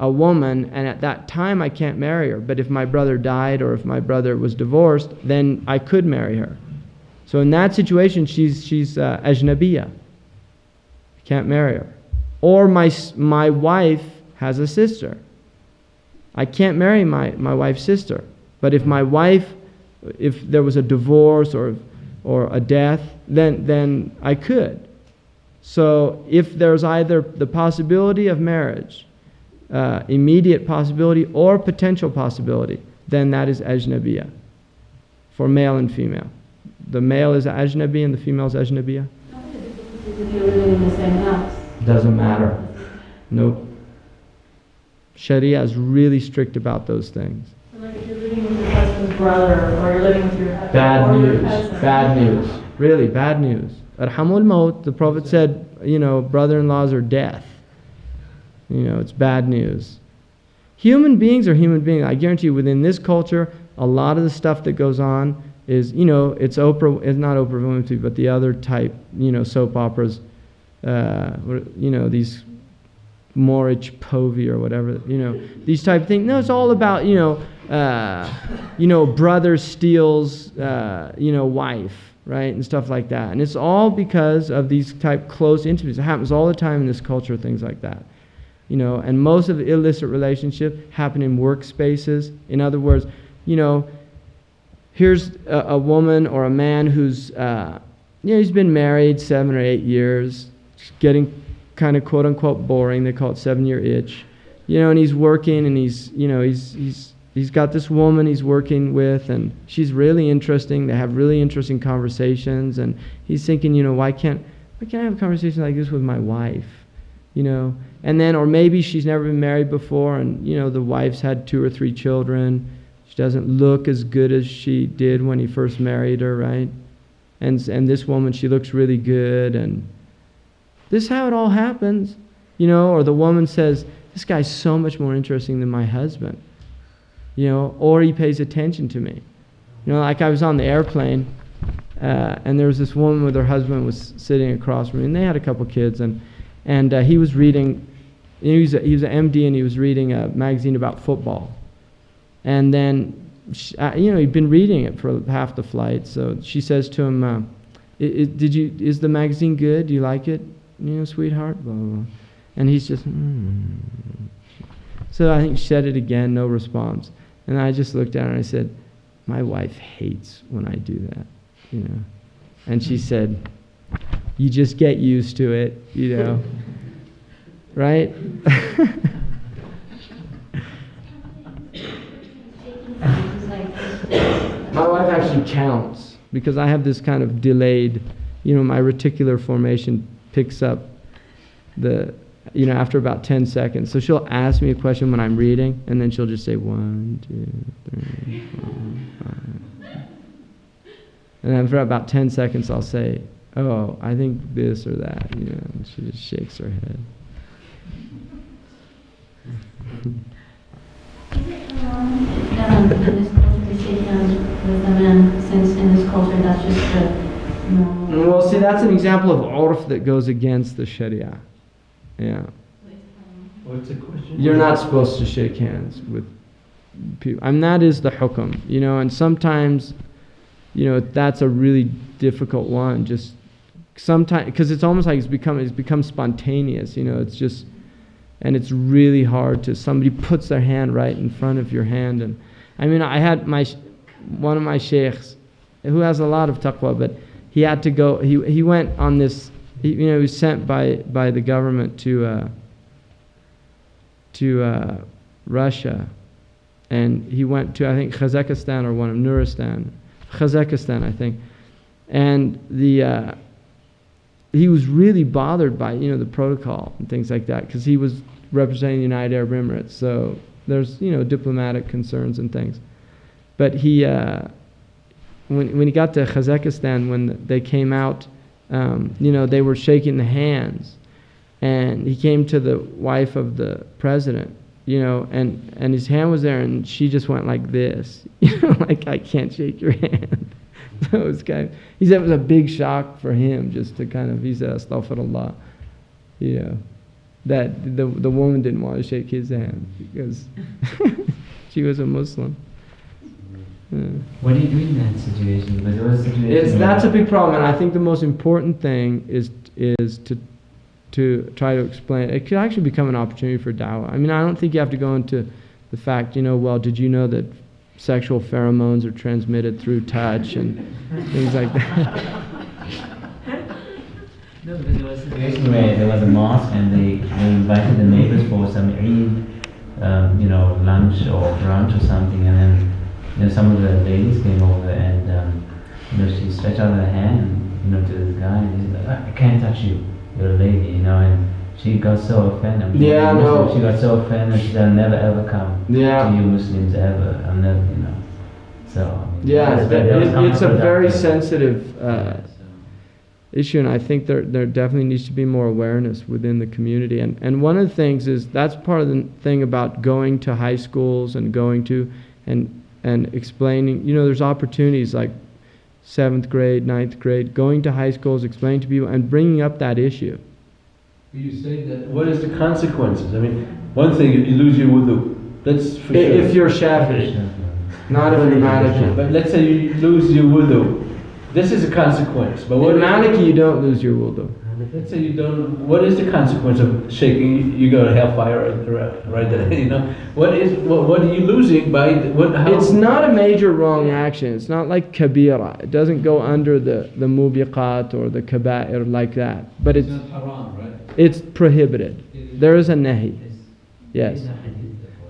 a woman, and at that time I can't marry her. But if my brother died or if my brother was divorced, then I could marry her. So in that situation, she's ajnabiyya. I can't marry her. Or my wife has a sister. I can't marry my wife's sister. But if there was a divorce or a death, then I could. So if there's either the possibility of marriage, immediate possibility, or potential possibility, then that is ajnabiyya for male and female. The male is ajnabi and the female is ajnabiyya. If you're living in the same house. Doesn't matter. Nope. Shari'ah is really strict about those things. Like if you're living with your husband's brother, or you're living with your Bad or news. your cousin. Bad news. Really, bad news. Arhamul maut, the Prophet said, brother-in-laws are death. It's bad news. Human beings are human beings. I guarantee you, within this culture, a lot of the stuff that goes on is, it's not Oprah Winfrey, but the other type, soap operas, these Morich Povey or whatever, these type of things. No, it's all about, brother steals, wife, right, and stuff like that. And it's all because of these type close intimacies. It happens all the time in this culture, things like that. And most of the illicit relationships happen in workspaces. In other words, here's a woman or a man who's, he's been married 7 or 8 years, getting kind of quote unquote boring. They call it 7-year itch. And he's working, and he's got this woman he's working with, and she's really interesting. They have really interesting conversations, and he's thinking, why can't I have a conversation like this with my wife? And then, or maybe she's never been married before, and the wife's had 2 or 3 children. She doesn't look as good as she did when he first married her, right? And this woman, she looks really good, and this is how it all happens, Or the woman says, "This guy's so much more interesting than my husband," or he pays attention to me. Like I was on the airplane, and there was this woman with her husband was sitting across from me, and they had a couple kids, and he was reading. He was an MD, and he was reading a magazine about football. And then, he'd been reading it for half the flight. So she says to him, "Is the magazine good? Do you like it? Sweetheart?" Blah, blah, blah. And he's just. So I think she said it again, no response. And I just looked at her and I said, "My wife hates when I do that, And she said, you just get used to it, you know. Right? My wife actually counts because I have this kind of delayed, you know, my reticular formation picks up the, you know, after about 10 seconds. So she'll ask me a question when I'm reading, and then she'll just say 1, 2, 3, 4, 5. And then for about 10 seconds I'll say, oh, I think this or that, you know, and she just shakes her head. Is it in this culture to shake hands with the man, since in this culture that's just the normal? Well, see, that's an example of urf that goes against the Shari'ah. Yeah. What's the question? You're not supposed to shake hands with people. I mean, that is the hukum, you know, and sometimes, you know, that's a really difficult one. Just sometimes, because it's almost like it's become spontaneous, you know, it's just, and it's really hard to, somebody puts their hand right in front of your hand. And I mean, I had one of my sheikhs who has a lot of taqwa, but he had to go, he went on this, you know, he was sent by the government to Russia, and he went to, I think, Kazakhstan or one of Nuristan, Kazakhstan, I think, and he was really bothered by, you know, the protocol and things like that, because he was representing the United Arab Emirates, so there's, you know, diplomatic concerns and things. But he, when he got to Kazakhstan, when they came out, you know, they were shaking the hands, and he came to the wife of the president, you know, and his hand was there, and she just went like this, you know, like, I can't shake your hand. So it was kind of, he said it was a big shock for him, just to kind of, he said, astaghfirullah, you know, that the woman didn't want to shake his hand because she was a Muslim. What do you do in that situation? But there was a situation That's a big problem, and I think the most important thing is to try to explain. It could actually become an opportunity for da'wah. I mean, I don't think you have to go into the fact, you know, well, did you know that sexual pheromones are transmitted through touch and things like that? No, because there was a situation where there was a mosque and they invited the neighbors for some Eid, you know, lunch or brunch or something, and then, you know, some of the ladies came over and, you know, she stretched out her hand, you know, to this guy, and he's like, I can't touch you, you're a lady, you know, and she got so offended. Yeah, no. She got so offended, she said, I'll never ever come to you Muslims ever, I'll never, you know. So, I mean, yeah, it's a very counterproductive. sensitive issue, and I think there definitely needs to be more awareness within the community. And one of the things is, that's part of the thing about going to high schools and going to and explaining, you know, there's opportunities like 7th grade, 9th grade, going to high schools, explaining to people and bringing up that issue. You say that, what is the consequences? I mean, one thing, you lose your wudu. That's for sure. If you're Shafi'i, not if you're Maliki. But let's say you lose your wudu. This is a consequence. But what in Maliki, you don't lose your wudu. Let's say you don't. What is the consequence of shaking? You go to hellfire right there. You know. What are you losing by how? It's not a major wrong action. It's not like kabira. It doesn't go under the mubiqat or the kaba'ir like that. But it's not haram, right? It's prohibited. There is a nahi. Yes.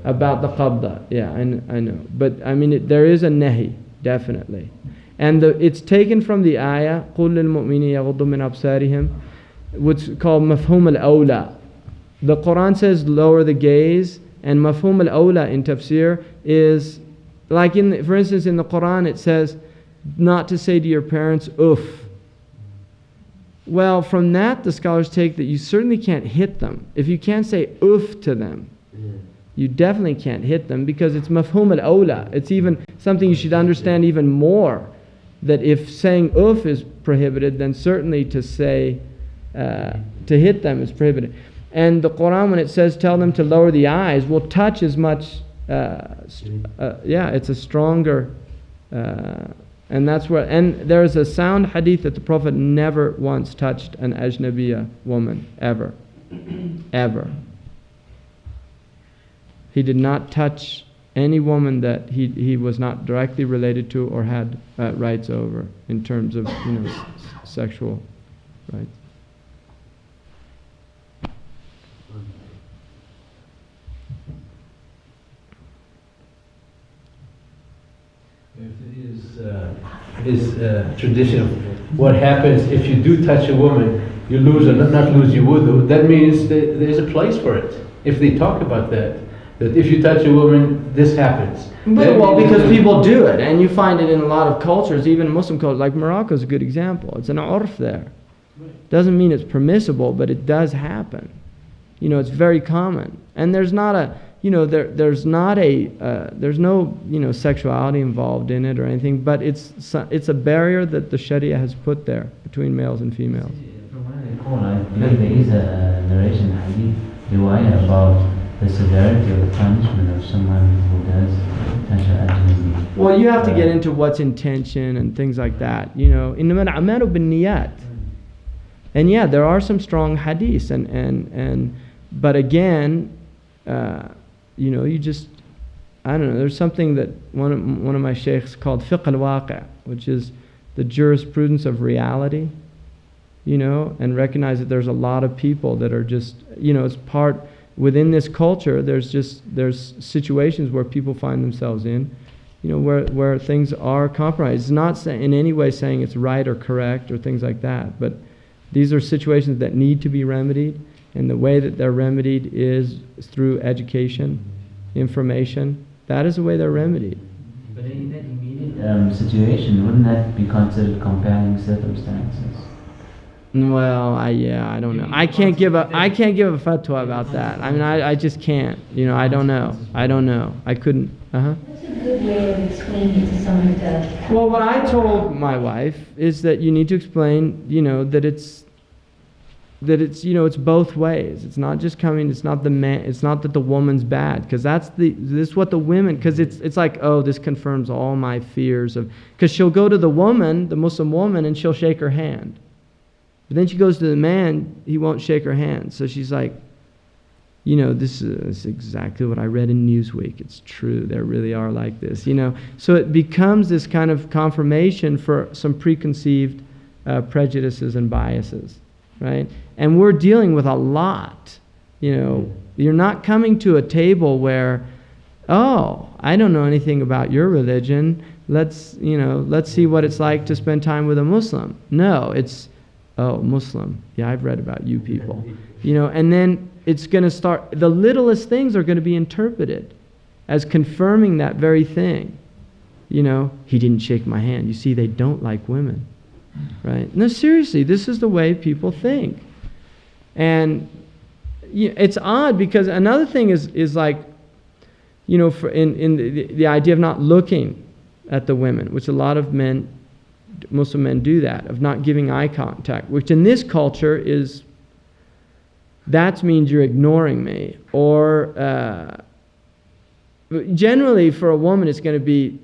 About the qabda. Yeah, I know. But I mean, there is a nahi, definitely. And it's taken from the ayah, قُلْ لِلْمُؤْمِنِينَ يَغُضُّ مِنْ أَبْصَارِهِمْ, what's called mafhum al-awla. The Qur'an says lower the gaze, and mafhum al-awla in tafsir is, like for instance in the Qur'an it says not to say to your parents, uff. Well, from that the scholars take that you certainly can't hit them. If you can't say uff to them, you definitely can't hit them, because it's mafhum al-awla. It's even something you should understand even more, that if saying uff is prohibited, then certainly to say, to hit them is prohibited. And the Qur'an, when it says tell them to lower the eyes, well, touch is much, it's a stronger, and that's where, and there's a sound hadith that the Prophet never once touched an ajnabiya woman, ever. Ever. He did not touch any woman that he was not directly related to or had rights over in terms of, you know, sexual right? Is tradition of what happens if you do touch a woman, you lose or not lose your wudu. That means that there's a place for it. If they talk about that if you touch a woman, this happens. Well, because people do it, and you find it in a lot of cultures, even Muslim cultures, like Morocco is a good example. It's an urf there. Doesn't mean it's permissible, but it does happen. You know, it's very common. And there's not a, you know, there's no, you know, sexuality involved in it or anything, but it's a barrier that the Shari'ah has put there between males and females. From what I recall, I believe there is a narration, hadith, riwayah about the severity of the punishment of someone who does touch an ajnabi. Well, you have to get into what's intention and things like that. You know, إِنَّمَا الْأَعْمَالُ بِالنِّيَّاتِ. And yeah, there are some strong hadiths, but again, you know, you just, I don't know, there's something that one of my sheikhs called fiqh al-waqi', which is the jurisprudence of reality, you know, and recognize that there's a lot of people that are just, you know, it's part, within this culture, there's situations where people find themselves in, you know, where things are compromised. It's not in any way saying it's right or correct or things like that, but these are situations that need to be remedied, and the way that they're remedied is through education, information. That is the way they're remedied. But in that immediate situation, wouldn't that be considered compelling circumstances? Well, I don't know. I can't give a fatwa about that. I mean, I just can't. You know, I don't know. I couldn't. That's a good way of explaining it to someone who does. Well, what I told my wife is that you need to explain, you know, that it's, you know, it's both ways. It's not just coming. It's not the man. It's not that the woman's bad, because this is what the women. Because it's like, oh, this confirms all my fears of. Because she'll go to the woman, the Muslim woman, and she'll shake her hand. But then she goes to the man, he won't shake her hand. So she's like, you know, this is exactly what I read in Newsweek. It's true. There really are like this, you know. So it becomes this kind of confirmation for some preconceived prejudices and biases, right? And we're dealing with a lot, you know. You're not coming to a table where, oh, I don't know anything about your religion. Let's see what it's like to spend time with a Muslim. No, it's, oh, Muslim. Yeah, I've read about you people. You know, and then it's going to start, the littlest things are going to be interpreted as confirming that very thing. You know, he didn't shake my hand. You see, they don't like women. Right? No, seriously, this is the way people think. And it's odd because another thing is like, you know, in the idea of not looking at the women, which a lot of men, Muslim men do that, of not giving eye contact, which in this culture is, that means you're ignoring me. Or generally for a woman it's going to be,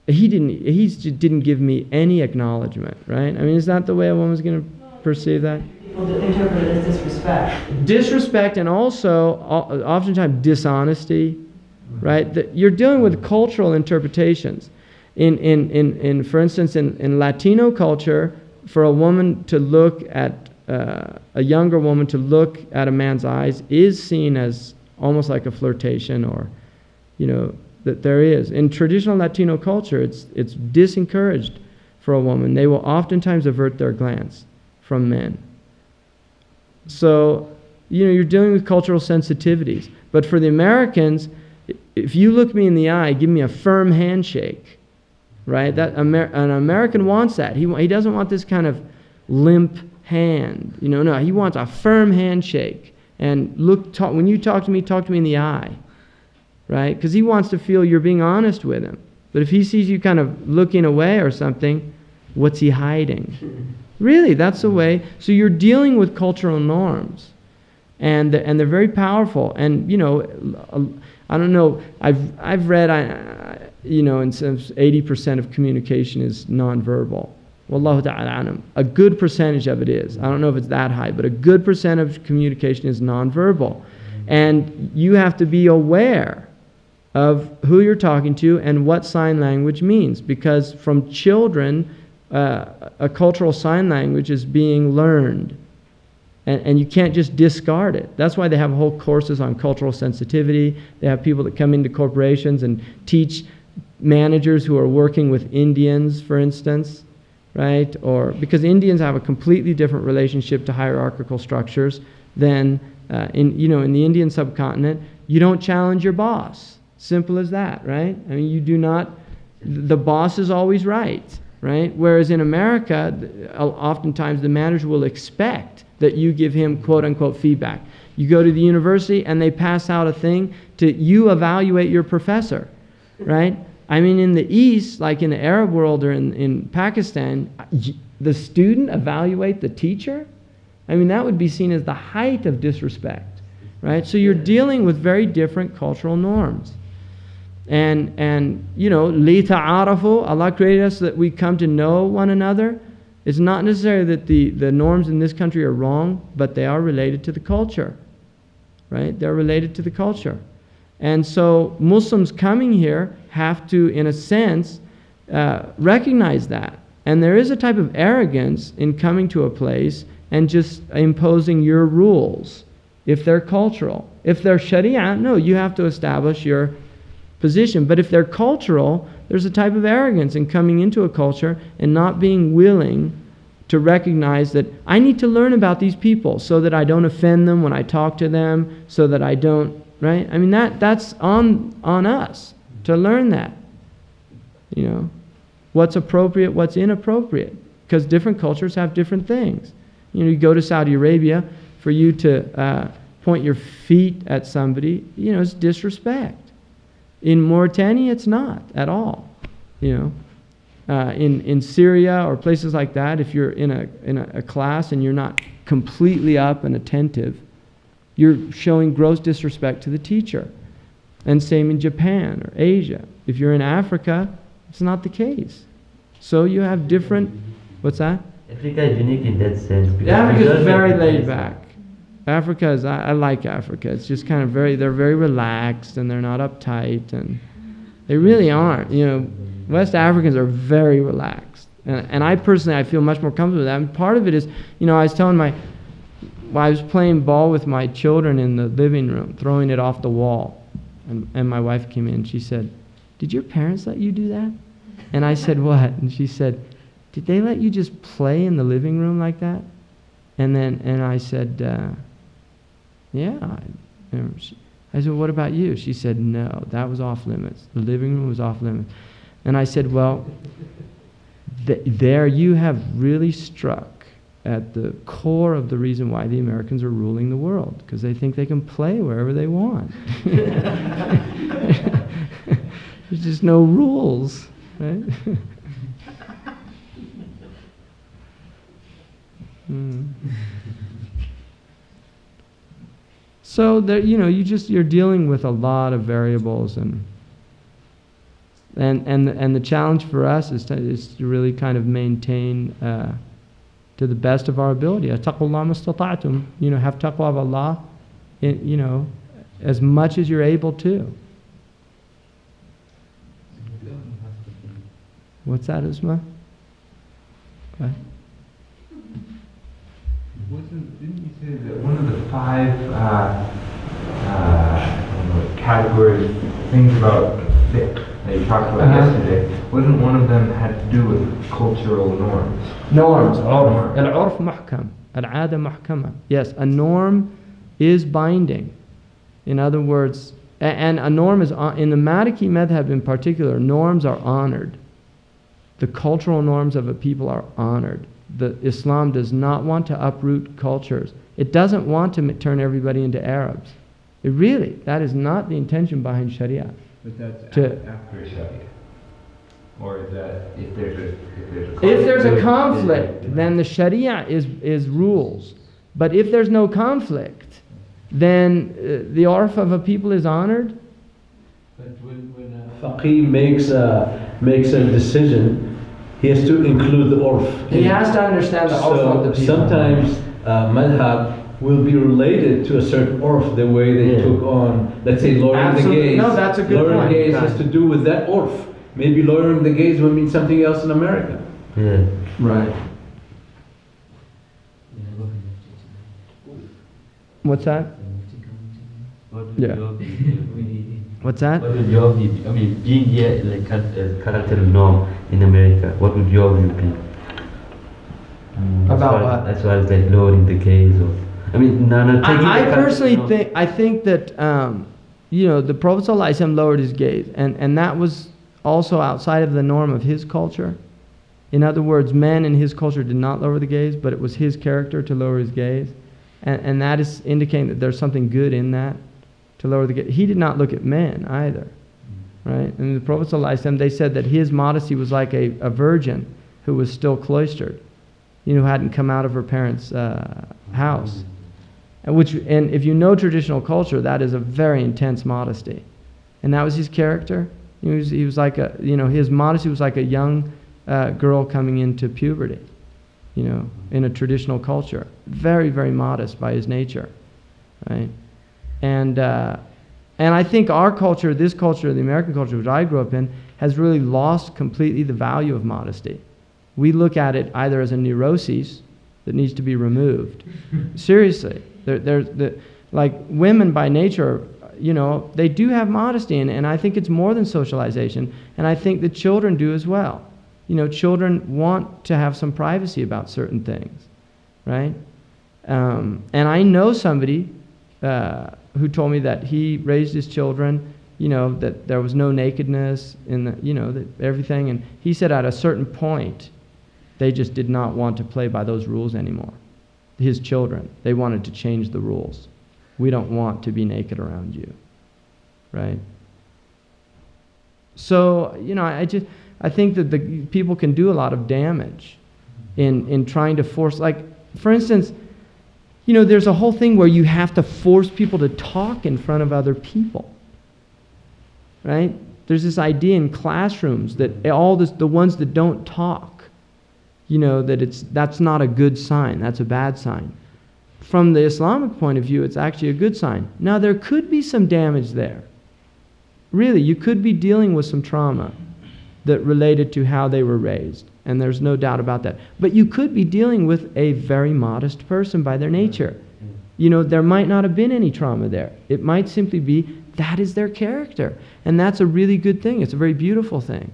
he didn't give me any acknowledgement, right? I mean, is that the way a woman's going to perceive that? People interpret it as disrespect. Disrespect, and also oftentimes dishonesty, right? That you're dealing with cultural interpretations. In for instance, in Latino culture, for a woman to look at a younger woman to look at a man's eyes is seen as almost like a flirtation, or, you know, that there is. In traditional Latino culture, it's disencouraged for a woman. They will oftentimes avert their glance from men. So, you know, you're dealing with cultural sensitivities. But for the Americans, if you look me in the eye, give me a firm handshake, right? That an American wants that. He doesn't want this kind of limp hand. You know, no, he wants a firm handshake. And when you talk to me in the eye, right? Because he wants to feel you're being honest with him. But if he sees you kind of looking away or something, what's he hiding? Really, that's the way. So you're dealing with cultural norms, and they're very powerful. And, you know, I don't know. I've read, you know, in some 80% of communication is nonverbal. Wallahu ta'ala alam. A good percentage of it is. I don't know if it's that high, but a good percent of communication is nonverbal, and you have to be aware of who you're talking to and what sign language means, because from children, a cultural sign language is being learned. And you can't just discard it. That's why they have whole courses on cultural sensitivity. They have people that come into corporations and teach managers who are working with Indians, for instance, right? Or because Indians have a completely different relationship to hierarchical structures than in the Indian subcontinent. You don't challenge your boss. Simple as that, right? I mean, you do not. The boss is always right, right? Whereas in America, oftentimes the manager will expect that you give him quote-unquote feedback. You go to the university and they pass out a thing to you evaluate your professor, right? I mean, in the East, like in the Arab world or in Pakistan, the student evaluate the teacher? I mean, that would be seen as the height of disrespect, right? So you're dealing with very different cultural norms. And li ta'arafu, Allah created us so that we come to know one another. It's not necessarily that the norms in this country are wrong, but they are related to the culture, right? They're related to the culture. And so Muslims coming here have to, in a sense, recognize that. And there is a type of arrogance in coming to a place and just imposing your rules, if they're cultural. If they're Shari'ah, no, you have to establish your position. But if they're cultural, there's a type of arrogance in coming into a culture and not being willing to recognize that I need to learn about these people so that I don't offend them when I talk to them, so that I don't, right? I mean, that's on us to learn that. You know, what's appropriate, what's inappropriate, because different cultures have different things. You know, you go to Saudi Arabia, for you to point your feet at somebody, you know, it's disrespect. In Mauritania, it's not at all. You know, in Syria or places like that, if you're in a class and you're not completely up and attentive, you're showing gross disrespect to the teacher. And same in Japan or Asia. If you're in Africa, it's not the case. So you have different. What's that? Africa is unique in that sense. Africa is very laid back. Africa is, I like Africa. It's just kind of they're very relaxed and they're not uptight, and they really aren't. You know, West Africans are very relaxed. And I personally, I feel much more comfortable with that. And part of it is, you know, I was playing ball with my children in the living room, throwing it off the wall. And my wife came in and she said, "Did your parents let you do that?" And I said, "What?" And she said, "Did they let you just play in the living room like that?" And I said, "Yeah." I said, "What about you?" She said, "No, that was off limits. The living room was off limits." And I said, "Well, there you have really struck at the core of the reason why the Americans are ruling the world, because they think they can play wherever they want. There's just no rules, right?" So there, you know, you're dealing with a lot of variables, and the challenge for us is to really kind of maintain to the best of our ability. Attaqullah mastata'tum. You know, have taqwa of Allah, you know, as much as you're able to. What's that, Isma? What? Didn't you say that one of the 5 categories, things about fiqh that you talked about yesterday, wasn't one of them had to do with cultural norms? Norms. Al-urf muhkam. Al-'ada muhkama. Yes, a norm is binding. In other words, and a norm is, in the Maliki madhab in particular, norms are honored. The cultural norms of a people are honored. Islam does not want to uproot cultures. It doesn't want to turn everybody into Arabs. That is not the intention behind Shari'ah. But that's after Shari'ah. Or is that if there's a conflict, then the Shari'ah is rules. But if there's no conflict, then the urf of a people is honored. But when a faqih makes a decision, he has to include the urf. He has to understand the urf of the people. Sometimes madhab will be related to a certain urf, the way they took on, let's say, lowering the gaze. No, that's a good point. Lowering the gaze has to do with that urf. Maybe lowering the gaze would mean something else in America. Yeah. Right. What's that? What would Yeah. your view? What's that? What would your view be? I mean, being here like cultural norm in America, what would your view be? About what? As far as like lowering the gaze, or I mean, no, taking I the personally cultural norm. think that the Prophet ﷺ lowered his gaze, and that was also outside of the norm of his culture. In other words, men in his culture did not lower the gaze, but it was his character to lower his gaze, and that is indicating that there's something good in that, to lower the gaze. He did not look at men either, right? And the Prophet ﷺ, they said that his modesty was like a virgin who was still cloistered, who hadn't come out of her parents' house. And if you know traditional culture, that is a very intense modesty. And that was his character. He was like his modesty was like a young girl coming into puberty, in a traditional culture. Very, very modest by his nature, right? And I think our culture, this culture, the American culture, which I grew up in, has really lost completely the value of modesty. We look at it either as a neuroses that needs to be removed. Seriously. Like women by nature, they do have modesty, and I think it's more than socialization, and I think the children do as well. Children want to have some privacy about certain things, right? And I know somebody who told me that he raised his children, that there was no nakedness in that everything, and he said at a certain point, they just did not want to play by those rules anymore. His children, they wanted to change the rules. We don't want to be naked around you, right? So, I think that the people can do a lot of damage in trying to force, like, for instance, there's a whole thing where you have to force people to talk in front of other people, right? There's this idea in classrooms that the ones that don't talk, that's not a good sign, that's a bad sign. From the Islamic point of view, it's actually a good sign. Now, there could be some damage there. Really, you could be dealing with some trauma that related to how they were raised, and there's no doubt about that. But you could be dealing with a very modest person by their nature. There might not have been any trauma there. It might simply be that is their character, and that's a really good thing. It's a very beautiful thing,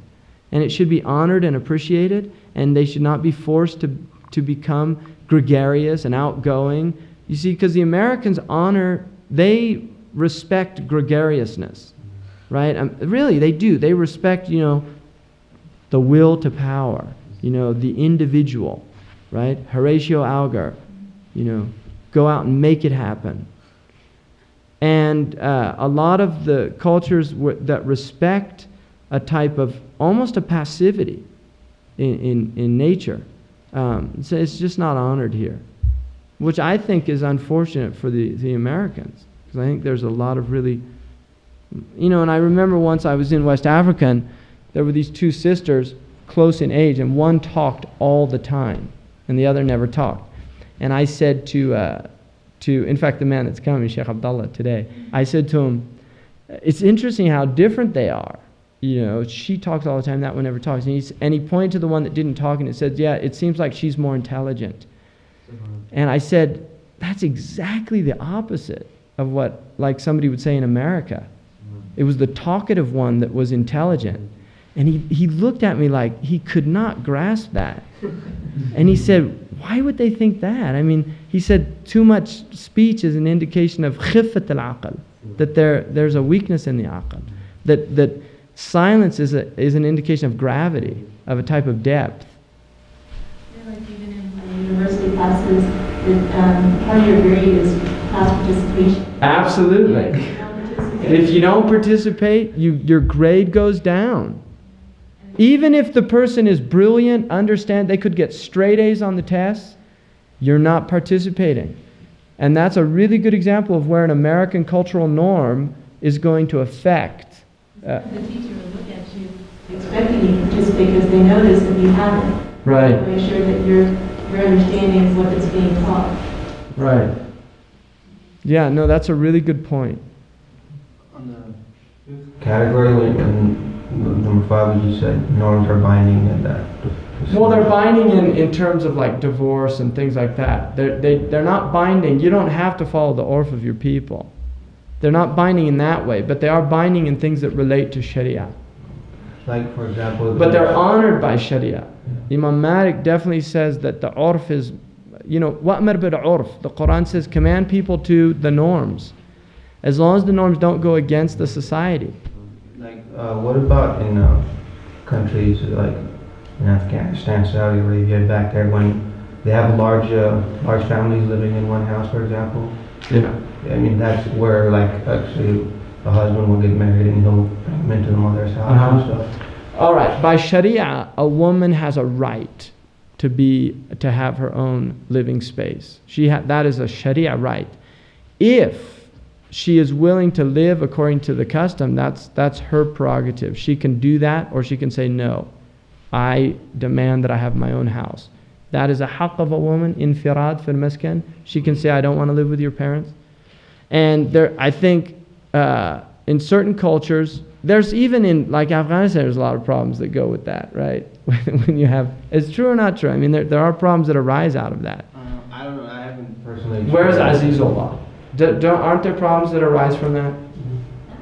and it should be honored and appreciated, and they should not be forced to become gregarious and outgoing. You see, because the Americans they respect gregariousness, right? Really, they do. They respect, the will to power, the individual, right? Horatio Alger, go out and make it happen. And a lot of the cultures that respect a type of almost a passivity in nature, so it's just not honored here, which I think is unfortunate for the Americans, because I think there's a lot of really, and I remember once I was in West Africa, and there were these two sisters close in age, and one talked all the time, and the other never talked. And I said to in fact, the man that's coming, Sheikh Abdullah, today, I said to him, it's interesting how different they are. She talks all the time, that one never talks. And he pointed to the one that didn't talk, and it said, yeah, it seems like she's more intelligent. And I said, that's exactly the opposite of what, like, somebody would say in America. It was the talkative one that was intelligent. And he looked at me like he could not grasp that. And he said, why would they think that? I mean, he said too much speech is an indication of khifat al-aql, that there's a weakness in the aql, that silence is an indication of gravity, of a type of depth. Yeah, like even in my university classes, part of your grade is class participation. Absolutely. If you don't participate, your grade goes down. Even if the person is brilliant, understand they could get straight A's on the test, you're not participating. And that's a really good example of where an American cultural norm is going to affect. The teacher will look at you expecting you to participate because they notice that you haven't. Right. To make sure that your understanding of what is being taught. Right. Yeah, no, that's a really good point. Category when number 5, as you said, norms are binding, and that Well, they're binding in terms of like divorce and things like that. They're not binding. You don't have to follow the urf of your people. They're not binding in that way, but they are binding in things that relate to Shari'ah. Like, for example... But they're honored by Shari'ah. Imam Malik definitely says that the urf is, wa'mar bil urf. The Qur'an says, command people to the norms. As long as the norms don't go against the society. Like, what about in countries like in Afghanistan, Saudi Arabia, back there, when they have large families living in one house, for example? Yeah. I mean, that's where, like, actually the husband will get married and he'll bring them into the mother's house and stuff. All right. By Shari'ah, a woman has a right to have her own living space. That is a Shari'ah right. If she is willing to live according to the custom, that's her prerogative. She can do that, or she can say, no, I demand that I have my own house. That is a haqq of a woman, infirad fil maskan. She can say, I don't want to live with your parents. And I think in certain cultures, there's even in like Afghanistan, there's a lot of problems that go with that, right? When you have, it's true or not true? I mean, there are problems that arise out of that. I don't know, I haven't personally... Where's Azizullah? Aren't there problems that arise from that?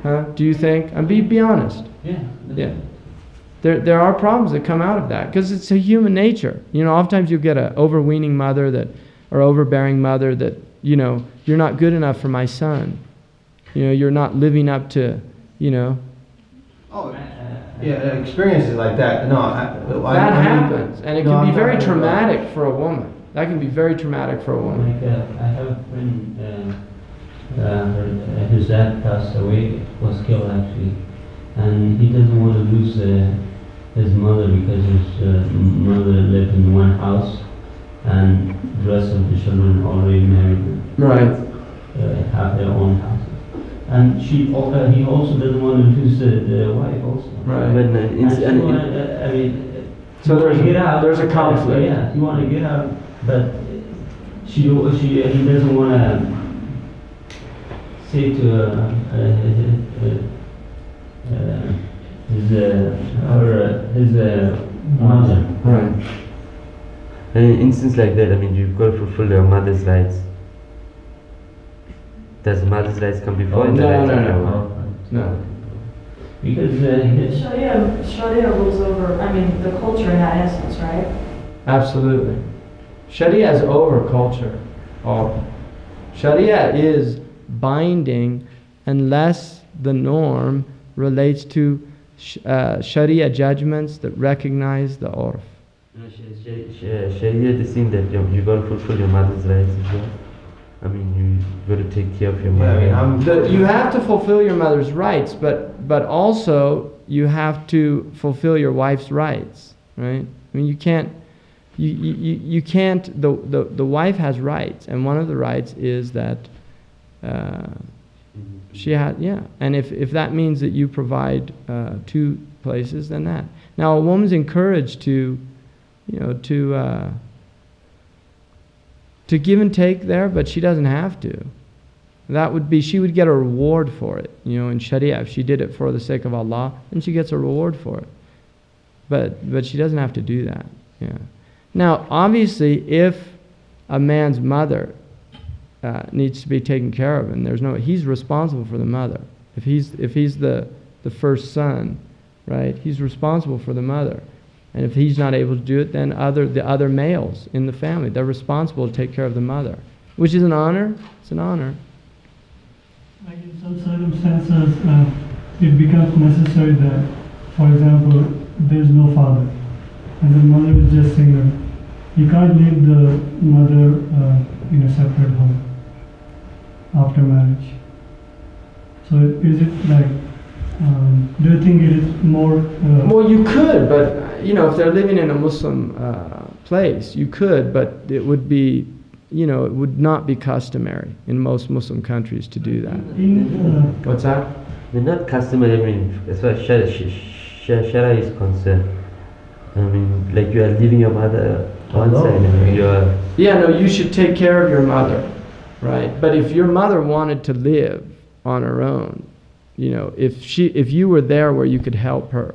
Huh? Do you think? Be honest. Yeah. There are problems that come out of that because it's a human nature. Oftentimes you get an overweening mother or overbearing mother that, you're not good enough for my son. You're not living up to, Oh, yeah, experiences like that. No, that happens, and it can be very traumatic for a woman. That can be very traumatic for a woman. Like, I have a friend, his dad passed away, was killed actually, and he doesn't want to lose his mother because his mother lived in one house, and the rest of the children already married. Right. Have their own houses. And he also doesn't want to lose the wife also. Right. So there's a conflict. Yeah, he want to get out, but he doesn't want to say to his mother. Right. And in instances like that, you've got to fulfill your mother's rights. Does mother's rights come before the rights of your wife? No. Because Sharia rules over, the culture in that instance, right? Absolutely. Sharia is over culture. Sharia is binding unless the norm relates to Sharia judgments that recognize the urf. Sharia is saying that you've got to fulfill your mother's rights as well. You've got to take care of your mother. You have to fulfill your mother's rights, but also you have to fulfill your wife's rights, right? You can't. You can't. The wife has rights, and one of the rights is that she had. Yeah, and if that means that you provide 2 places, then that. Now a woman's encouraged to give and take there, but she doesn't have to. She would get a reward for it. In Sharia, if she did it for the sake of Allah, then she gets a reward for it. But she doesn't have to do that. Yeah. Now, obviously, if a man's mother needs to be taken care of, and he's responsible for the mother. If he's the first son, right? He's responsible for the mother. And if he's not able to do it, then the other males in the family, they're responsible to take care of the mother. Which is an honor. It's an honor. Like in some circumstances, it becomes necessary that, for example, there's no father, and the mother is just single. You can't leave the mother in a separate home after marriage. So is it like, do you think it is more... Well, you could, but if they're living in a Muslim place, you could, but it would be, it would not be customary in most Muslim countries to do that. What's that? They're not customary, as far as Shari'ah is concerned. Like you are leaving your mother outside. You should take care of your mother, right? But if your mother wanted to live on her own, if you were there where you could help her,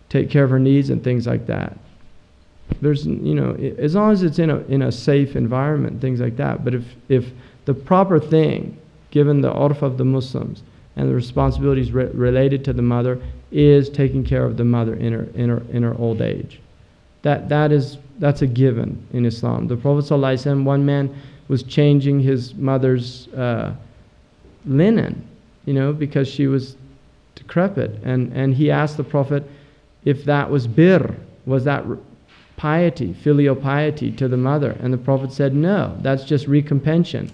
take care of her needs and things like that, There's, as long as it's in a safe environment, things like that. But if the proper thing, given the urf of the Muslims and the responsibilities related to the mother, is taking care of the mother in her old age, that's a given in Islam. The Prophet ﷺ, one man was changing his mother's linen, because she was decrepit, and he asked the Prophet if that was birr, was that piety, filial piety to the mother, and the Prophet said no, that's just recompension.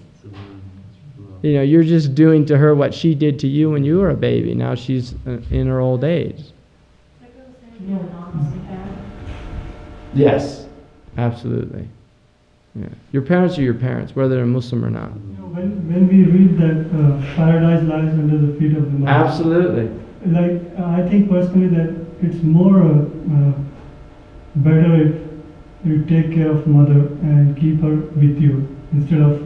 You're just doing to her what she did to you when you were a baby. Now she's in her old age. Yes, absolutely. Yeah. Your parents are your parents, whether they're Muslim or not. When we read that paradise lies under the feet of the mother. Absolutely. I think personally that it's more better if you take care of mother and keep her with you instead of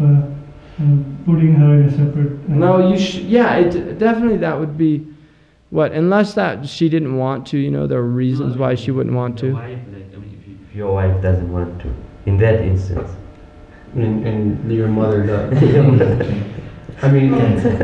putting her in a separate. No, you should. Yeah, definitely that would be what, unless that she didn't want to. There are reasons why she wouldn't want to. If your wife doesn't want to, in that instance. And your mother does. I mean,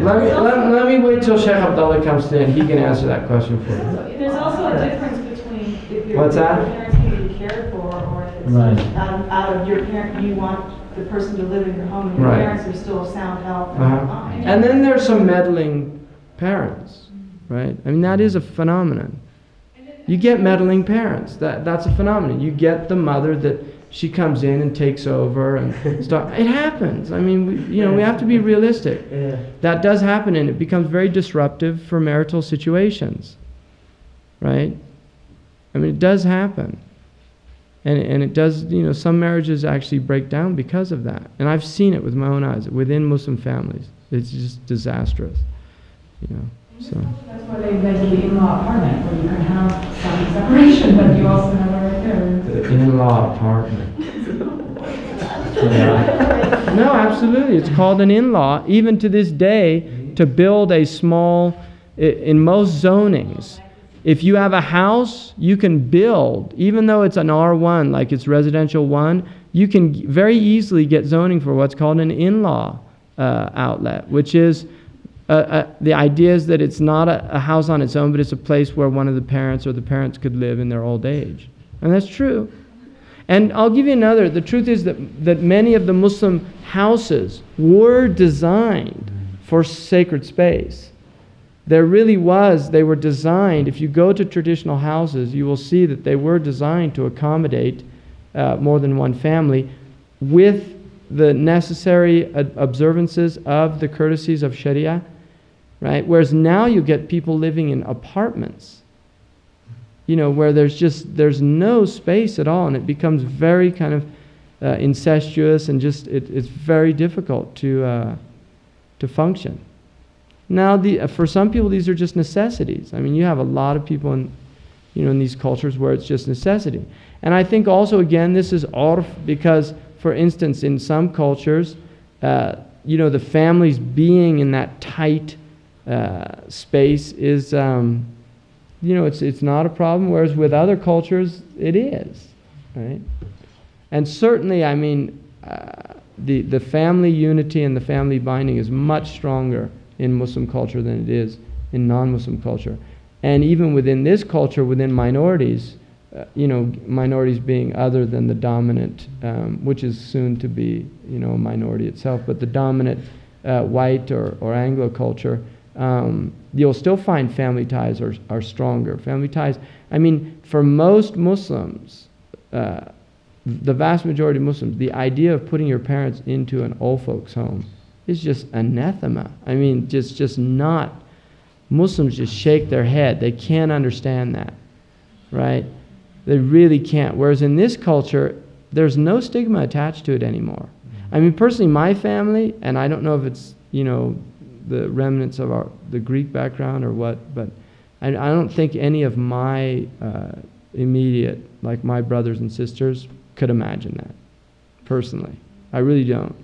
let me wait till Sheikh Abdullah comes in. He can answer that question for you. There's also a difference between if your What's that? parents can be cared for, or if it's Right. out of your parent, you want the person to live in your home, and your Right. parents are still of sound health. And then there's some meddling parents, right? I mean, that is a phenomenon. You get meddling parents. That's a phenomenon. You get the mother that she comes in and takes over and stuff. It happens. I mean, we have to be realistic. Yeah. That does happen, and it becomes very disruptive for marital situations, right? I mean, it does happen. And it does, some marriages actually break down because of that. And I've seen it with my own eyes, within Muslim families. It's just disastrous, so. That's why they make the in-law apartment, where you can have some separation, but you also have it right there. The in-law apartment. No, absolutely. It's called an in-law. Even to this day, to build a small, in most zonings, if you have a house, you can build, even though it's an R1, like it's residential 1, you can very easily get zoning for what's called an in-law outlet, which is the idea is that it's not a house on its own, but it's a place where one of the parents or the parents could live in their old age. And that's true. And I'll give you another. The truth is that many of the Muslim houses were designed for sacred space. There really was, they were designed, if you go to traditional houses, you will see that they were designed to accommodate more than one family with the necessary observances of the courtesies of Shari'ah, right? Whereas now you get people living in apartments, where there's no space at all, and it becomes very kind of incestuous, and just it's very difficult to function. Now, for some people, these are just necessities. I mean, you have a lot of people in these cultures where it's just necessity. And I think also, again, this is urf, because, for instance, in some cultures, the families being in that tight space is, it's not a problem, whereas with other cultures, it is, right? And certainly, I mean, the family unity and the family binding is much stronger in Muslim culture than it is in non-Muslim culture. And even within this culture, within minorities, minorities being other than the dominant, which is soon to be, a minority itself, but the dominant white or Anglo culture, you'll still find family ties are stronger. Family ties, I mean, for most Muslims, the vast majority of Muslims, the idea of putting your parents into an old folks' home is just anathema. I mean, just not. Muslims just shake their head. They can't understand that, right? They really can't. Whereas in this culture, there's no stigma attached to it anymore. I mean, personally, my family, and I don't know if it's, the remnants of the Greek background or what, but I don't think any of my immediate, like my brothers and sisters, could imagine that, personally. I really don't.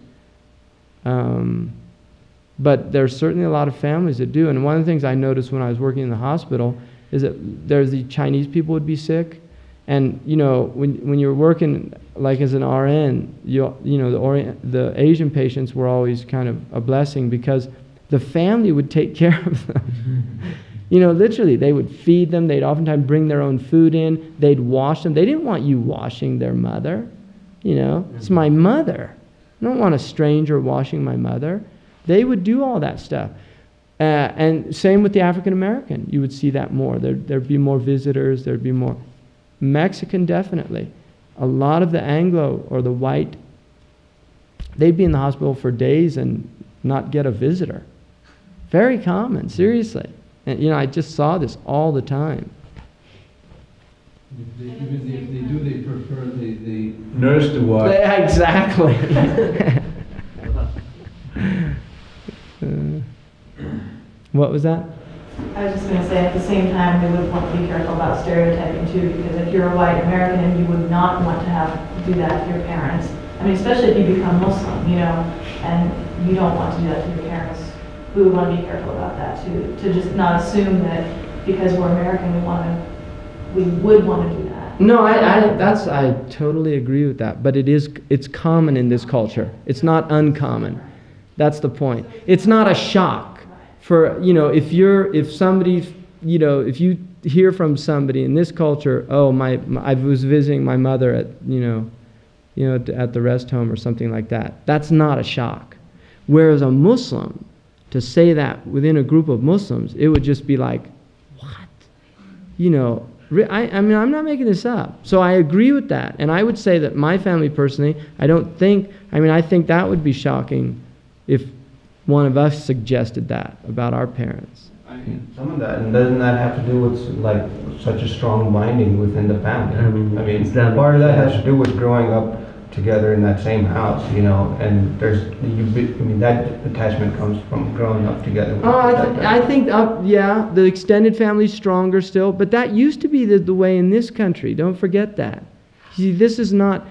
But there's certainly a lot of families that do. And one of the things I noticed when I was working in the hospital is that there's the Chinese people would be sick, And when you're working like as an RN, the Asian patients were always kind of a blessing because the family would take care of them. Literally, they would feed them. They'd oftentimes bring their own food in. They'd wash them. They didn't want you washing their mother. It's my mother. I don't want a stranger washing my mother. They would do all that stuff. And same with the African American. You would see that more. There'd be more visitors. There'd be more. Mexican, definitely. A lot of the Anglo or the white, they'd be in the hospital for days and not get a visitor. Very common, seriously. And I just saw this all the time. Even if they do, they prefer the nurse to watch. Yeah, exactly. What was that? I was just going to say, at the same time, we would want to be careful about stereotyping too, because if you're a white American and you would not want to do that to your parents, I mean, especially if you become Muslim, and you don't want to do that to your parents, we would want to be careful about that too, to just not assume that because we're American, we would want to do that. No, I totally agree with that, but it's common in this culture. It's not uncommon. That's the point. It's not a shock. If you hear from somebody in this culture, I was visiting my mother at at the rest home or something like that. That's not a shock. Whereas a Muslim, to say that within a group of Muslims, it would just be like, what? I'm not making this up. So I agree with that, and I would say that my family personally, I think that would be shocking if one of us suggested that about our parents. Some of that, and doesn't that have to do with like such a strong binding within the family? Part of that has to do with growing up together in that same house, and that attachment comes from growing up together. I think the extended family's stronger still, but that used to be the way in this country. Don't forget that. See, this is not,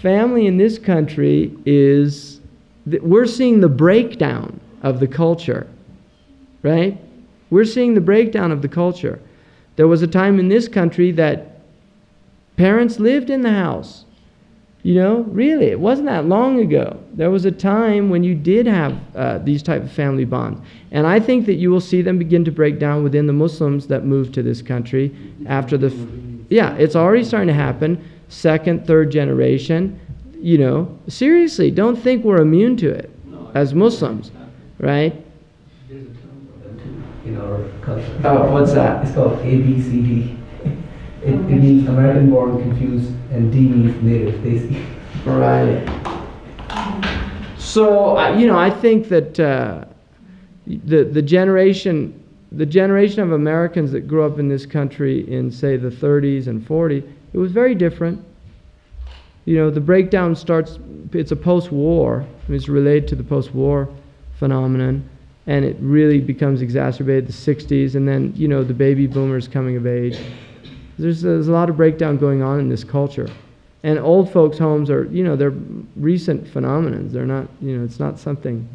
family in this country is. We're seeing the breakdown of the culture, right? We're seeing the breakdown of the culture. There was a time in this country that parents lived in the house. Really, it wasn't that long ago. There was a time when you did have these type of family bonds. And I think that you will see them begin to break down within the Muslims that moved to this country after it's already starting to happen, second, third generation. Seriously, don't think we're immune to it as Muslims, right? There's a term in our culture. Oh, what's that? It's called ABCD. It means American born, confused, and D means native, basically. Right. So, I think that the generation of Americans that grew up in this country in, say, the 30s and 40s, it was very different. The breakdown starts, it's a post-war, it's related to the post-war phenomenon, and it really becomes exacerbated the 60s, and then, the baby boomers coming of age. There's a lot of breakdown going on in this culture. And old folks' homes are, they're recent phenomenons. They're not, it's not something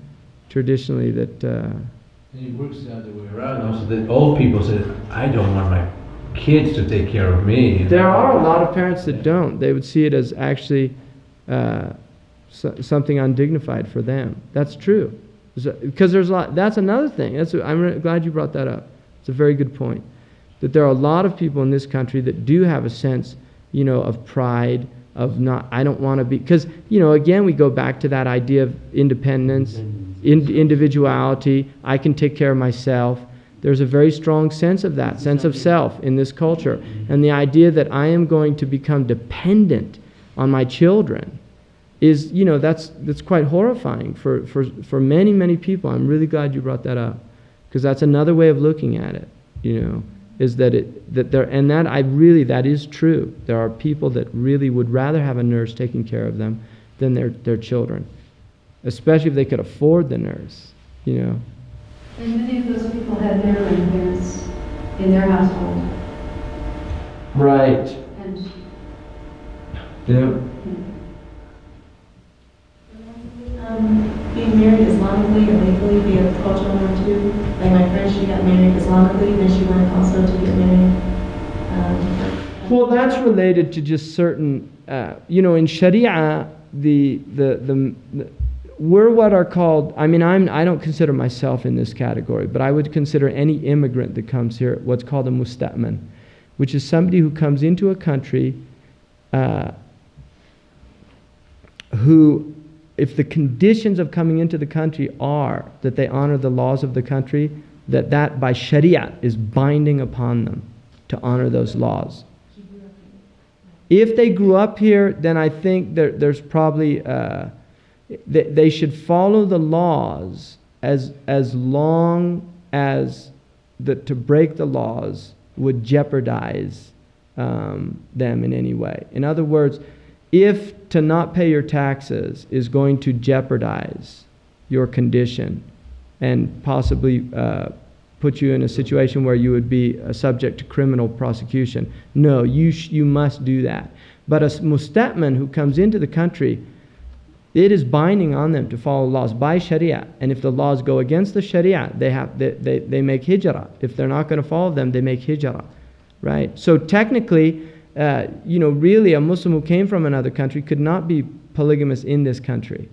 traditionally that... And it works the other way around. Also, the old people say, I don't want my kids to take care of me. There are a lot of parents that don't. They would see it as actually something undignified for them. That's true. Because there's a lot, that's another thing. I'm glad you brought that up. It's a very good point. That there are a lot of people in this country that do have a sense, of pride, of not, I don't want to be, because, again, we go back to that idea of independence, individuality, I can take care of myself. There's a very strong sense of that, sense of self in this culture. And the idea that I am going to become dependent on my children is, that's quite horrifying for many, many people. I'm really glad you brought that up, because that's another way of looking at it, is that that is true. There are people that really would rather have a nurse taking care of them than their children, especially if they could afford the nurse, And many of those people had their grandparents in their household. Right. And Yeah. Being married Islamically or legally be a cultural norm too. Like my friend, she got married Islamically, then she went also to get married Well, that's related to just certain, in Shari'ah, we're what are called, I don't consider myself in this category, but I would consider any immigrant that comes here what's called a musta'man, which is somebody who comes into a country who, if the conditions of coming into the country are that they honor the laws of the country, that by Shari'ah is binding upon them to honor those laws. If they grew up here, then I think there's probably, they should follow the laws as long as to break the laws would jeopardize them in any way. In other words, if to not pay your taxes is going to jeopardize your condition and possibly put you in a situation where you would be subject to criminal prosecution, no, you must do that. But a musta'man who comes into the country, it is binding on them to follow laws by Shari'ah. And if the laws go against the Shari'ah, they make hijrah. If they're not going to follow them, they make hijrah. Right? So technically, really a Muslim who came from another country could not be polygamous in this country.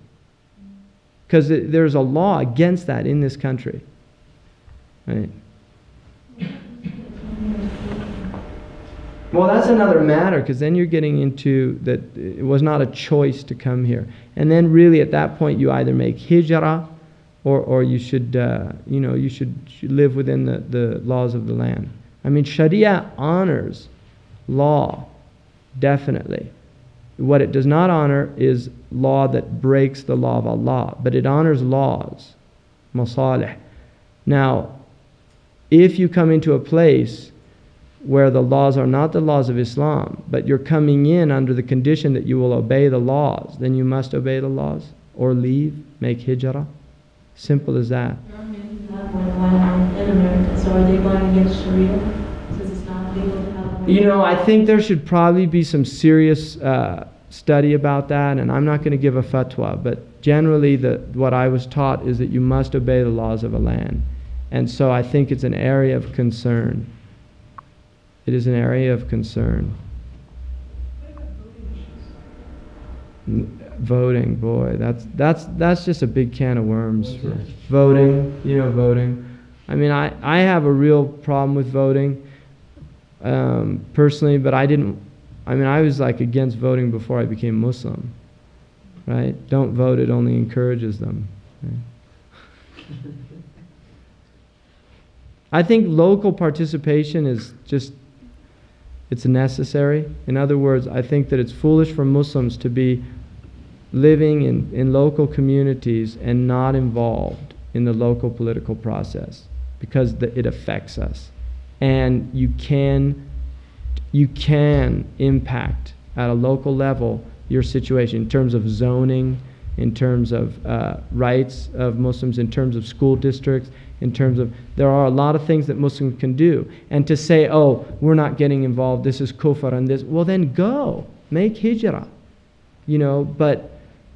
Because there's a law against that in this country. Right? Well, that's another matter, because then you're getting into that it was not a choice to come here. And then really at that point you either make hijrah or you should, you should live within the laws of the land. Sharia honors law, definitely. What it does not honor is law that breaks the law of Allah, but it honors laws, masalih. Now, if you come into a place where the laws are not the laws of Islam, but you're coming in under the condition that you will obey the laws, then you must obey the laws or leave, make hijrah. Simple as that. In America, so are they going against Sharia? Since it's not legal to have I think there should probably be some serious study about that, and I'm not going to give a fatwa, but generally what I was taught is that you must obey the laws of a land. And so I think it's an area of concern. It is an area of concern. Voting, boy, that's just a big can of worms for voting. Voting. I have a real problem with voting personally, but I was like against voting before I became Muslim. Right? Don't vote; it only encourages them. Right? I think local participation is it's necessary. In other words, I think that it's foolish for Muslims to be living in local communities and not involved in the local political process, because it affects us. And you can impact at a local level your situation in terms of zoning, in terms of rights of Muslims, in terms of school districts, in terms of, there are a lot of things that Muslims can do. And to say, oh, we're not getting involved, this is kufr and this, well then go, make hijrah. But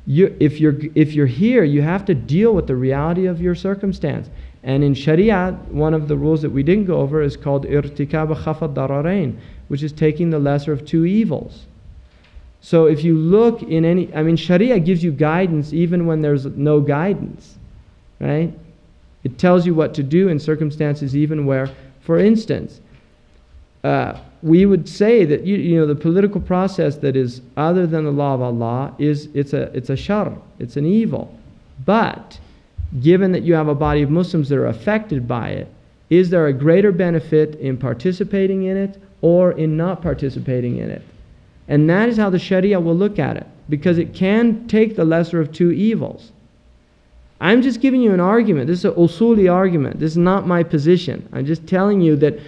if you're here, you have to deal with the reality of your circumstance. And in Sharia, one of the rules that we didn't go over is called irtikab khafad dararain, which is taking the lesser of two evils. So if you look in Sharia gives you guidance even when there's no guidance, right? It tells you what to do in circumstances even where, for instance, we would say that the political process that is other than the law of Allah it's a shar, it's an evil. But given that you have a body of Muslims that are affected by it, is there a greater benefit in participating in it or in not participating in it? And that is how the Sharia will look at it, because it can take the lesser of two evils. I'm just giving you an argument. This is an usuli argument. This is not my position. I'm just telling you that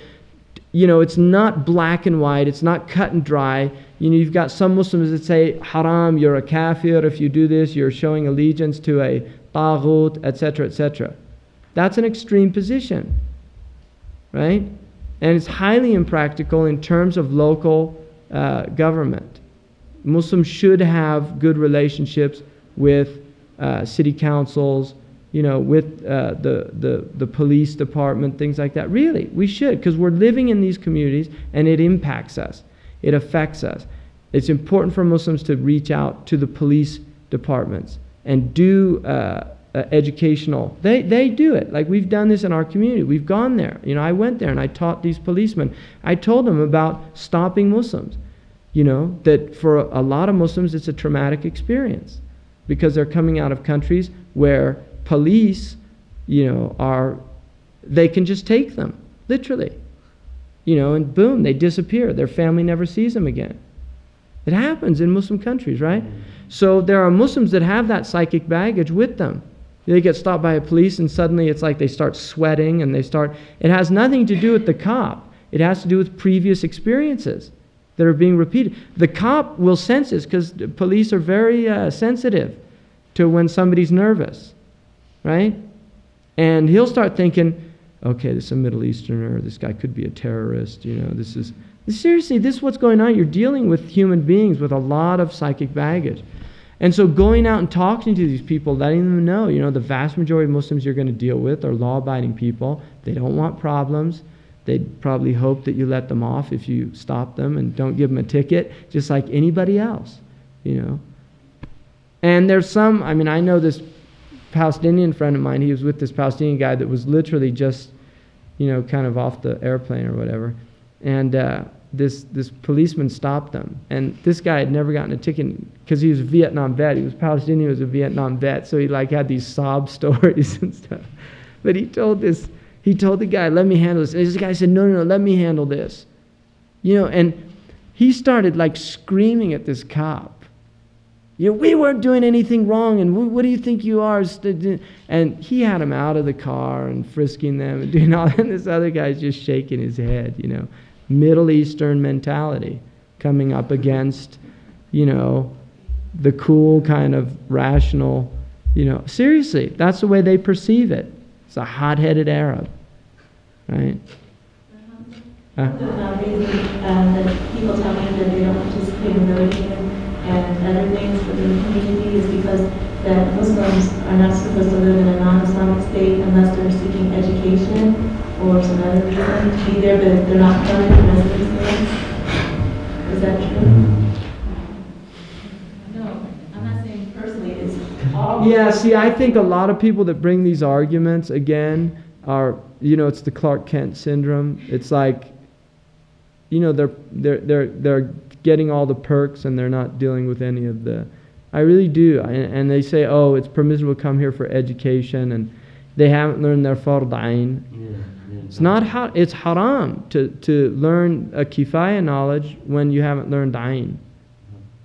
it's not black and white. It's not cut and dry. You've got some Muslims that say, haram, you're a kafir. If you do this, you're showing allegiance to a taghut, etc., etc. That's an extreme position, right? And it's highly impractical in terms of local government. Muslims should have good relationships with city councils, with the police department, things like that. Really, we should, because we're living in these communities and it impacts us. It affects us. It's important for Muslims to reach out to the police departments and do educational. They do it. Like we've done this in our community. We've gone there. You know, I went there and I taught these policemen. I told them about stopping Muslims. You know, that for a lot of Muslims it's a traumatic experience because they're coming out of countries where police, you know, they can just take them, literally. You know, and boom, they disappear. Their family never sees them again. It happens in Muslim countries, right? So there are Muslims that have that psychic baggage with them. They get stopped by a police and suddenly it's like they start sweating and it has nothing to do with the cop. It has to do with previous experiences that are being repeated. The cop will sense this because police are very sensitive to when somebody's nervous, right? And he'll start thinking, okay, this is a Middle Easterner, this guy could be a terrorist, you know, seriously, this is what's going on. You're dealing with human beings with a lot of psychic baggage. And so going out and talking to these people, letting them know, you know, the vast majority of Muslims you're going to deal with are law-abiding people. They don't want problems. They'd probably hope that you let them off if you stop them and don't give them a ticket, just like anybody else, you know. And there's some, I mean, I know this Palestinian friend of mine, he was with this Palestinian guy that was literally just, you know, kind of off the airplane or whatever. And this policeman stopped them. And this guy had never gotten a ticket because he was a Vietnam vet. He was Palestinian, he was a Vietnam vet. So he like had these sob stories and stuff. But he told the guy, let me handle this. And this guy said, no, let me handle this. You know, and he started like screaming at this cop. You know, we weren't doing anything wrong, and what do you think you are? And he had him out of the car and frisking them and doing all that. And this other guy's just shaking his head, you know. Middle Eastern mentality coming up against, you know, the cool kind of rational, you know. Seriously, that's the way they perceive it. It's a hot-headed Arab, right? That people tell me that they don't participate in religion and other things within the community is because that Muslims are not supposed to live in a non-Islamic state unless they're seeking education or some other reason to be there, but they're not permanent residents there. Is that true? No, I'm not saying personally, it's all. Yeah, see, I think a lot of people that bring these arguments, again, are, you know, it's the Clark Kent syndrome. It's like, you know, they're getting all the perks and they're not dealing with any of the, I really do. And they say, oh, it's permissible to come here for education and they haven't learned their fard ayn. It's not it's haram to learn a kifaya knowledge when you haven't learned ayn.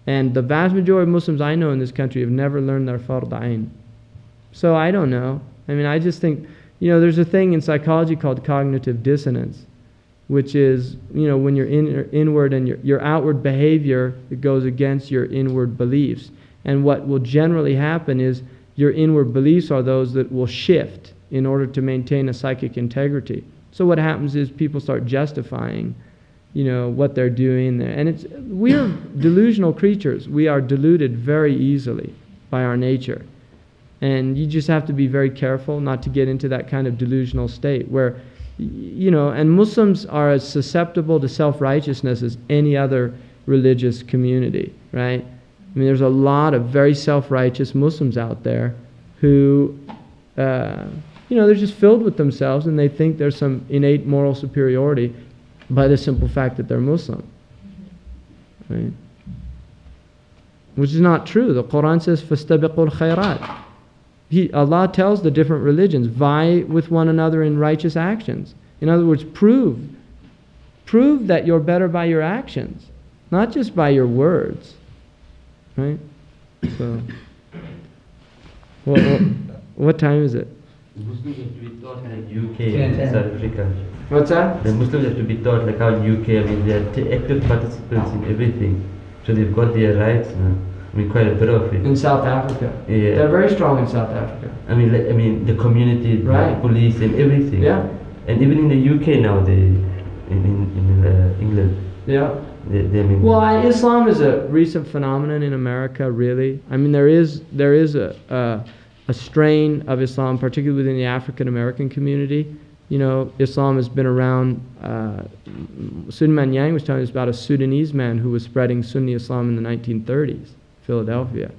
And the vast majority of Muslims I know in this country have never learned their fard ayn. So I don't know. I mean, I just think, you know, there's a thing in psychology called cognitive dissonance, which is, you know, when you're inward and your outward behavior, it goes against your inward beliefs. And what will generally happen is your inward beliefs are those that will shift in order to maintain a psychic integrity. So what happens is people start justifying, you know, what they're doing. And we're delusional creatures. We are deluded very easily by our nature. And you just have to be very careful not to get into that kind of delusional state where, you know, and Muslims are as susceptible to self-righteousness as any other religious community, right? I mean, there's a lot of very self-righteous Muslims out there who, you know, they're just filled with themselves and they think there's some innate moral superiority by the simple fact that they're Muslim, right? Which is not true. The Qur'an says, فَاسْتَبِقُوا الْخَيْرَاتِ. Allah tells the different religions, vie with one another in righteous actions. In other words, prove that you're better by your actions, not just by your words. Right? So, what time is it? The Muslims have to be taught like UK and South Africa. What's that? The Muslims have to be taught like how in UK, I mean, they're active participants in everything. So they've got their rights now. I mean, quite a bit of it. In South Africa? Yeah. They're very strong in South Africa. I mean, the community, right. The police and everything. Yeah. And even in the UK now, in England. Yeah. Well, Islam is a recent phenomenon in America, really. I mean, there is a strain of Islam, particularly within the African American community, You know, Islam has been around. Sunman Yang was telling us about a Sudanese man who was spreading Sunni Islam in the 1930s, Philadelphia.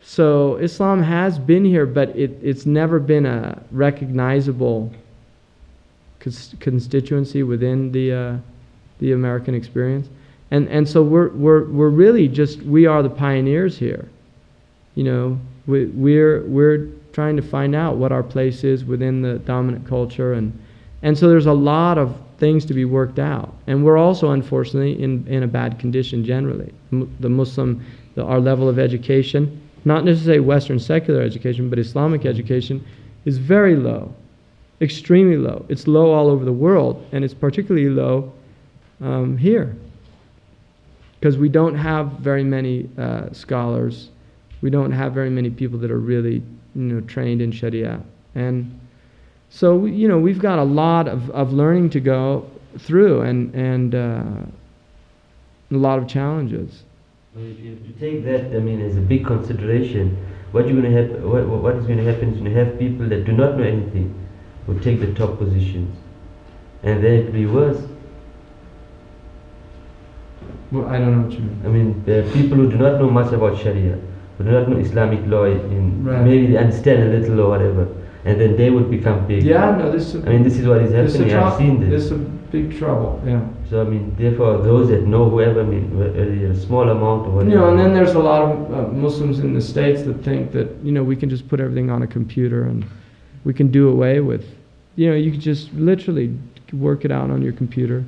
So Islam has been here, but it's never been a recognizable constituency within the American experience. And so we're really just, we are the pioneers here. You know, we're trying to find out what our place is within the dominant culture, and so there's a lot of things to be worked out. And we're also, unfortunately, in a bad condition generally. Our level of education, not necessarily Western secular education, but Islamic education, is very low, extremely low. It's low all over the world, and it's particularly low here, because we don't have very many scholars. We don't have very many people that are really, trained in Shari'ah. And so, we've got a lot of learning to go through, and a lot of challenges. If you take that, as a big consideration, what is going to happen is you have people that do not know anything who take the top positions, and then it will be worse. Well, I don't know what you mean. There are people who do not know much about Sharia, who do not know Islamic law, Right. maybe they understand a little or whatever, and then they would become big. Yeah, no, this is. This is what is happening. I've seen this. This is a big trouble. Yeah. So therefore, those that know whoever, a small amount or whatever. And then there's a lot of Muslims in the States that think that we can just put everything on a computer and we can do away with. You can just literally work it out on your computer.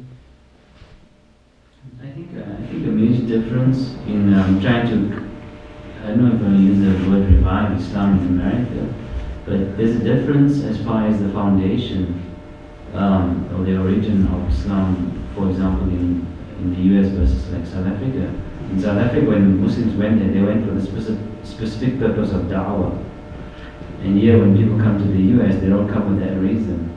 I think the major difference in trying to, I don't know if I'm going to use the word revive Islam in America, but there's a difference as far as the foundation or the origin of Islam, for example, in the US versus like South Africa. In South Africa, when Muslims went there, they went for the specific purpose of da'wah. And here, when people come to the US, they don't come with that reason.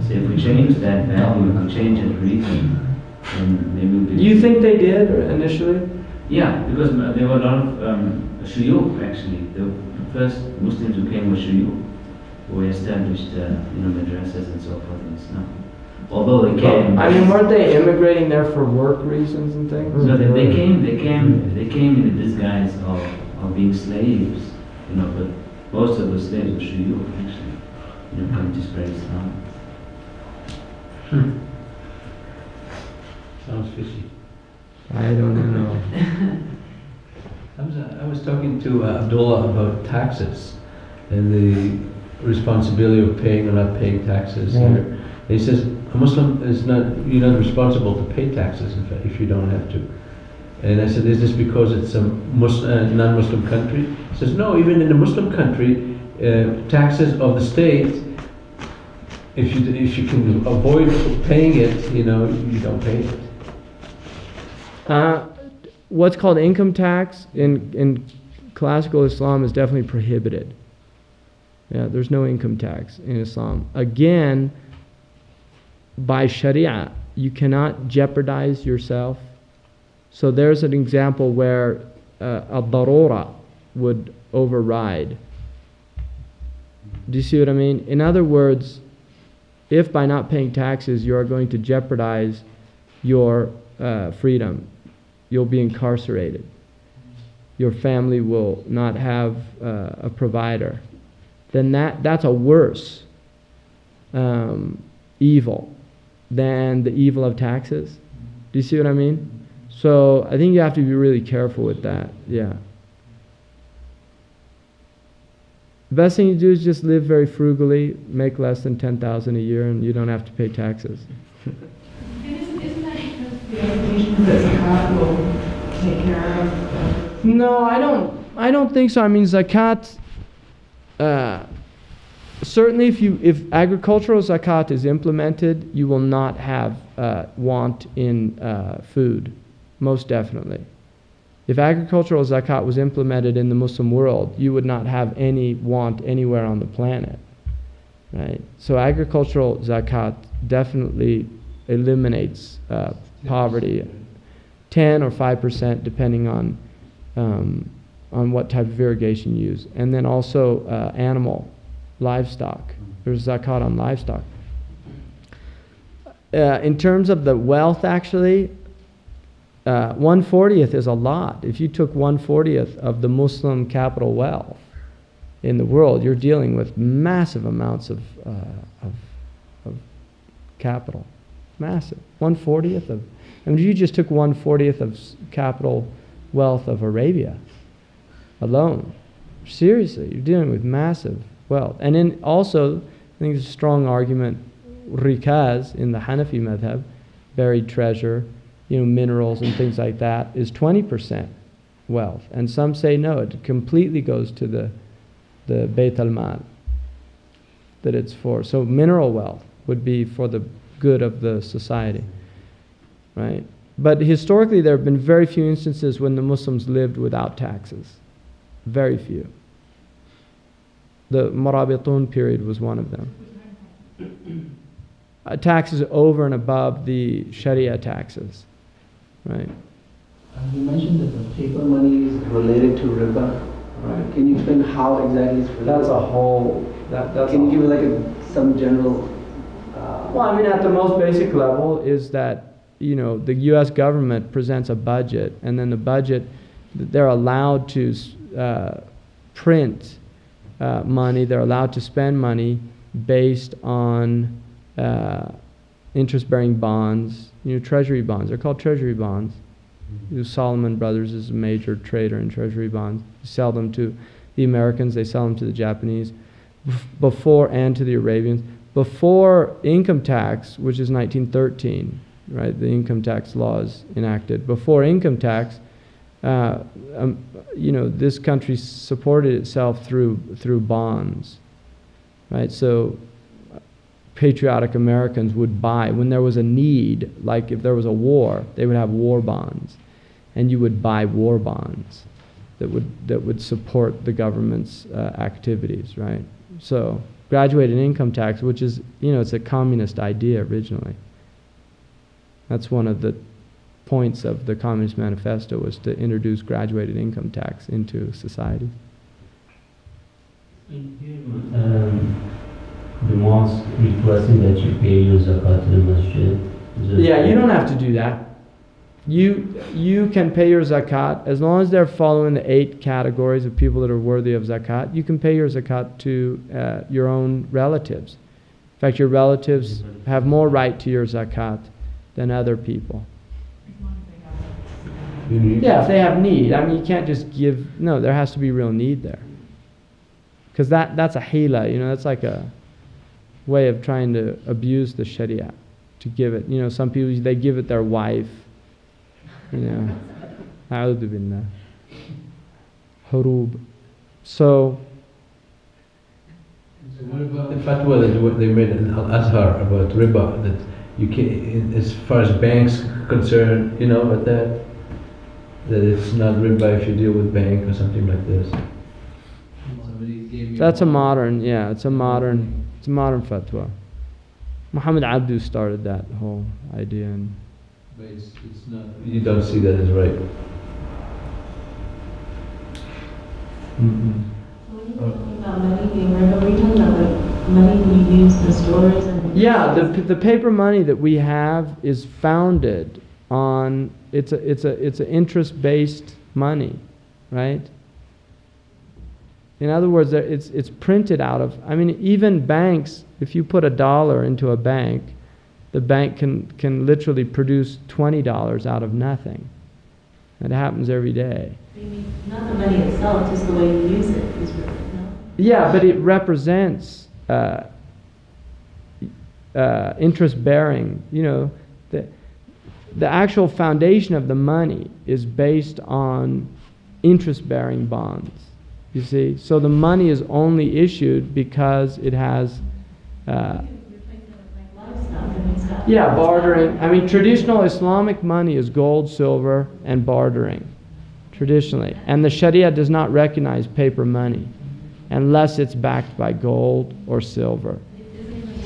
So if we change that value, if we change that reason, then maybe we'll be... Do you think they did initially? Yeah, because there were a lot of shuyukh actually. The first Muslims who came were shuyukh, who established madrasas and so forth in Islam. Although they came... weren't they immigrating there for work reasons and things? No, they came in the disguise of being slaves, but most of the slaves were shuyukh actually, come to spread Islam. Sounds fishy. I don't know. I was talking to Abdullah about taxes and the responsibility of paying or not paying taxes. Yeah. He says a Muslim is you're not responsible to pay taxes if you don't have to. And I said, is this because it's a non-Muslim country? He says, no, even in a Muslim country, taxes of the state, if you can avoid paying it, you don't pay it. What's called income tax in classical Islam is definitely prohibited. Yeah, there's no income tax in Islam. Again, by Shari'ah, you cannot jeopardize yourself. So there's an example where al-darura would override. Do you see what I mean? In other words, if by not paying taxes you are going to jeopardize your freedom, you'll be incarcerated. Your family will not have a provider. Then that's a worse evil than the evil of taxes. Do you see what I mean? So I think you have to be really careful with that. Yeah. The best thing you do is just live very frugally, make less than $10,000 a year, and you don't have to pay taxes. Isn't that because the obligations that zakat will take care of? No, I don't think so. Zakat. Certainly, if agricultural zakat is implemented, you will not have want in food. Most definitely. If agricultural zakat was implemented in the Muslim world, you would not have any want anywhere on the planet. Right? So agricultural zakat definitely eliminates poverty. 10 or 5% depending on what type of irrigation you use. And then also animal livestock. There's zakat on livestock. In terms of the wealth, actually, 1/40th is a lot. If you took 1/40th of the Muslim capital wealth in the world, you're dealing with massive amounts of capital. Massive. 1/40th of, I mean, if you just took 1/40th of capital wealth of Arabia alone, seriously, you're dealing with massive wealth. And then also, I think there's a strong argument, rikaz in the Hanafi madhab, buried treasure, minerals and things like that, is 20% wealth. And some say no, it completely goes to the Bayt al-Mal, that it's for. So mineral wealth would be for the good of the society, right? But historically, there have been very few instances when the Muslims lived without taxes. Very few. The Murabitun period was one of them. Taxes over and above the Shari'ah taxes, right? You mentioned that the paper money is related to riba. Right. Can you explain how exactly it's related? That's a whole. Can you give me some general? Well, I mean, at the most basic level is that the U.S. government presents a budget, and then the budget, they're allowed to print money. They're allowed to spend money based on interest-bearing bonds, treasury bonds. They're called treasury bonds. Solomon Brothers is a major trader in treasury bonds. They sell them to the Americans. They sell them to the Japanese, and to the Arabians. Before income tax, which is 1913, right? The income tax laws enacted. Before income tax, this country supported itself through bonds, right? So patriotic Americans would buy, when there was a need, like if there was a war, they would have war bonds, and you would buy war bonds that would support the government's activities, right? So graduated income tax, which is, it's a communist idea originally. That's one of the points of the Communist Manifesto, was to introduce graduated income tax into society. The mosque requesting that you pay your zakat to the masjid. Yeah, you don't have to do that. You can pay your zakat as long as they're following the 8 categories of people that are worthy of zakat. You can pay your zakat to your own relatives. In fact, your relatives have more right to your zakat than other people. Yeah, if they have need. I mean, you can't just give. No, there has to be real need there. Because that's a hila. That's like a way of trying to abuse the Shari'ah, to give it. Some people, they give it their wife. A'udhu billah. Hurub. So what about the fatwa that they made in Al-Azhar about riba, that you can, as far as banks concerned, about that it's not riba if you deal with bank or something like this? That's a modern, it's a modern fatwa. Muhammad Abdu started that whole idea. But it's not, you don't see that as right. Mm-hmm. So when you're talking about money being riba, are we talking about money we use in stores and? Yeah, the paper money that we have is founded on, it's an interest-based money, right? In other words, it's printed out of, even banks, if you put $1 into a bank, the bank can literally produce $20 out of nothing. That happens every day. Not the money itself, just the way you use it is riba, no? Yeah, but it represents interest-bearing. The actual foundation of the money is based on interest-bearing bonds. You see, so the money is only issued because it has. Bartering. Traditional Islamic money is gold, silver, and bartering, traditionally. And the Sharia does not recognize paper money unless it's backed by gold or silver.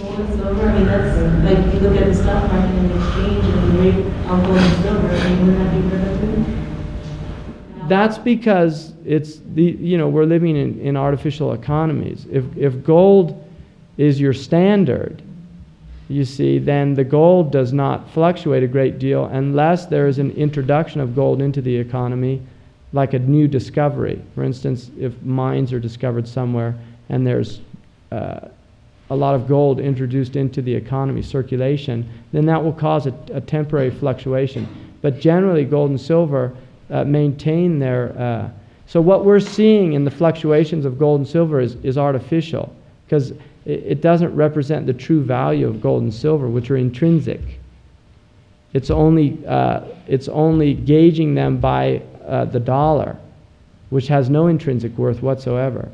Gold and silver, that's like you look at the stock market and the exchange and the rate on gold and silver, wouldn't that be riba too? That's because we're living in artificial economies. If gold is your standard, you see, then the gold does not fluctuate a great deal unless there is an introduction of gold into the economy, like a new discovery. For instance, if mines are discovered somewhere and there's a lot of gold introduced into the economy, circulation, then that will cause a temporary fluctuation. But generally, gold and silver maintain their... so what we're seeing in the fluctuations of gold and silver is artificial, because it doesn't represent the true value of gold and silver, which are intrinsic. It's only gauging them by the dollar, which has no intrinsic worth whatsoever.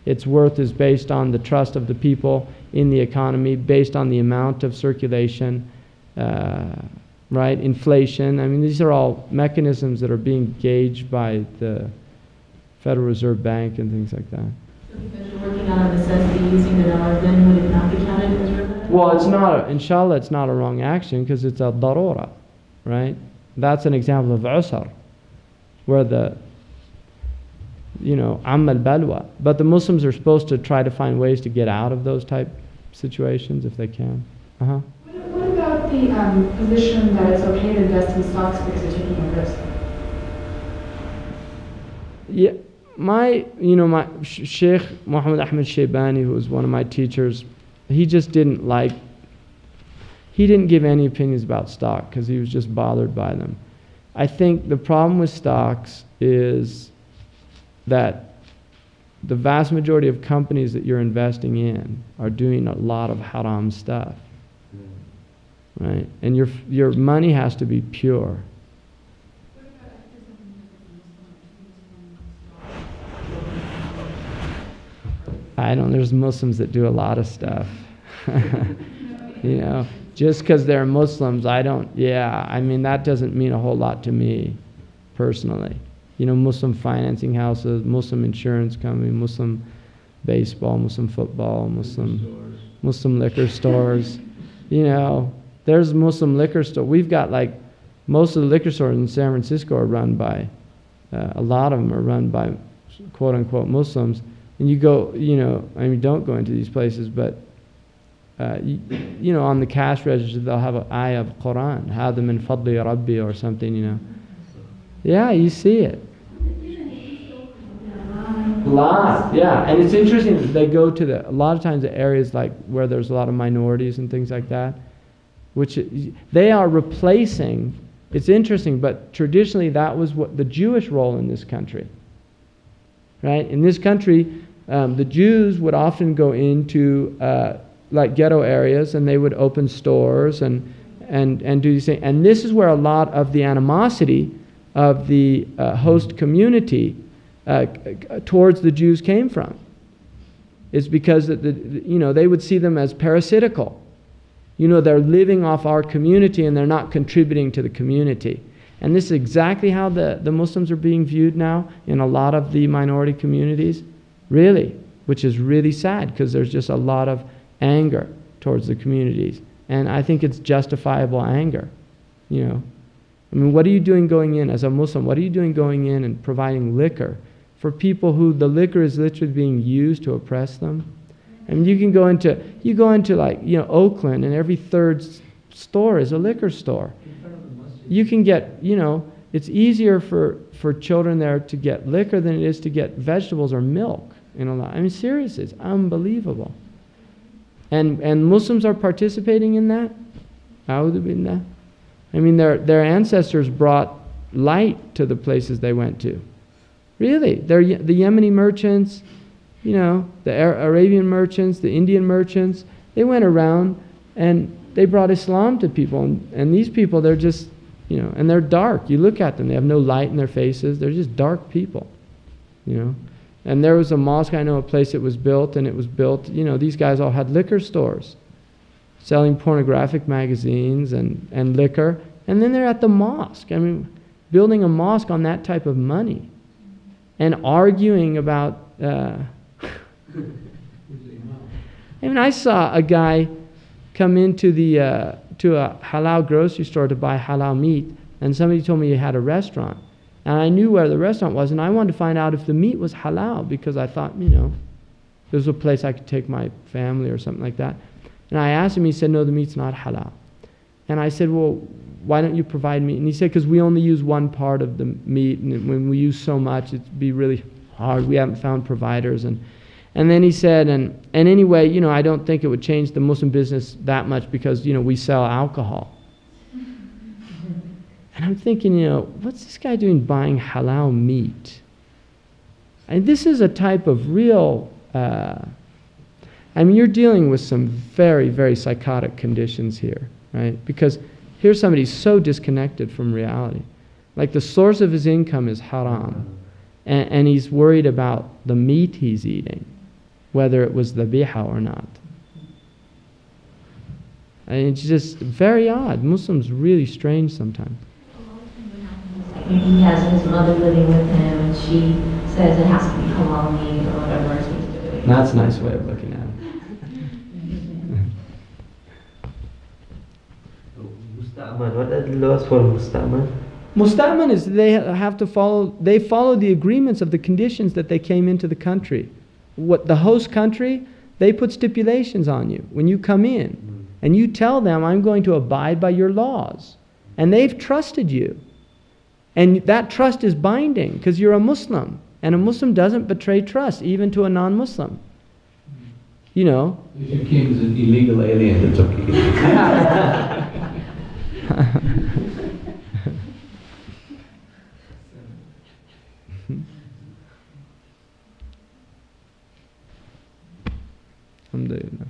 Its worth is based on the trust of the people in the economy, based on the amount of circulation, right? Inflation. I mean, these are all mechanisms that are being gauged by the Federal Reserve Bank and things like that. Because you're working on a necessity using the dollar, then would it not be counted as riba? Well, it's not, inshallah, it's not a wrong action because it's a darura, right? That's an example of usar, where amma al-balwa. But the Muslims are supposed to try to find ways to get out of those type situations if they can. What about the position that it's okay to invest in stocks because you're taking a risk? Yeah. My Sheikh Muhammad Ahmed Shaybani, who was one of my teachers, he didn't give any opinions about stock because he was just bothered by them. I think the problem with stocks is that the vast majority of companies that you're investing in are doing a lot of haram stuff, right? And your money has to be pure. There's Muslims that do a lot of stuff. Just because they're Muslims, that doesn't mean a whole lot to me, personally. Muslim financing houses, Muslim insurance company, Muslim baseball, Muslim football, Muslim liquor stores. There's Muslim liquor store. We've got most of the liquor stores in San Francisco are run by, a lot of them are run by quote unquote Muslims. And you go, don't go into these places, but, on the cash register, they'll have an ayah of Qur'an, هَذَا مِن فَضْلِ رَبِّي or something, Yeah, you see it. A lot, yeah. And it's interesting that they go to a lot of times the areas where there's a lot of minorities and things like that, which they are replacing. It's interesting, but traditionally that was what the Jewish role in this country. Right? In this country, the Jews would often go into ghetto areas and they would open stores and do these things. And this is where a lot of the animosity of the host community towards the Jews came from. It's because they would see them as parasitical. They're living off our community and they're not contributing to the community. And this is exactly how the Muslims are being viewed now in a lot of the minority communities, really, which is really sad because there's just a lot of anger towards the communities. And I think it's justifiable anger, what are you doing going in as a Muslim? What are you doing going in and providing liquor for people who the liquor is literally being used to oppress them? I mean, you go into Oakland and every third store is a liquor store. You can get, it's easier for children there to get liquor than it is to get vegetables or milk in a lot. I mean, seriously, it's unbelievable. And Muslims are participating in that? A'udhu billah. I mean, their ancestors brought light to the places they went to. Really, the Yemeni merchants, the Arabian merchants, the Indian merchants, they went around and they brought Islam to people. And these people, they're just, and they're dark. You look at them, they have no light in their faces. They're just dark people, And there was a mosque, I know a place that was built, and it was built, these guys all had liquor stores, selling pornographic magazines and liquor. And then they're at the mosque. I mean, building a mosque on that type of money and arguing about, I saw a guy come into to a halal grocery store to buy halal meat, and somebody told me he had a restaurant. And I knew where the restaurant was, and I wanted to find out if the meat was halal, because I thought, you know, there was a place I could take my family or something like that. And I asked him, he said, no, the meat's not halal. And I said, well, why don't you provide meat? And he said, because we only use one part of the meat, and when we use so much, it'd be really hard. We haven't found providers. And then he said, and anyway, you know, I don't think it would change the Muslim business that much, because, you know, we sell alcohol. And I'm thinking, you know, what's this guy doing buying halal meat? And this is a type of real, I mean, you're dealing with some very, very psychotic conditions here, right? Because here's somebody so disconnected from reality. Like the source of his income is haram. And he's worried about the meat he's eating, whether it was dhabiha or not. And it's just very odd. Muslims really strange sometimes. He has his mother living with him, and she says it has to be halal meat or whatever, so he's doing it. That's a nice way of looking at it. Musta'man, what are the laws for Musta'man? Musta'man is they follow the agreements of the conditions that they came into the country. What the host country, they put stipulations on you when you come in. And you tell them, I'm going to abide by your laws. And they've trusted you. And that trust is binding because you're a Muslim. And a Muslim doesn't betray trust, even to a non-Muslim. You know. If your king is an illegal alien, it's okay. Alhamdulillah.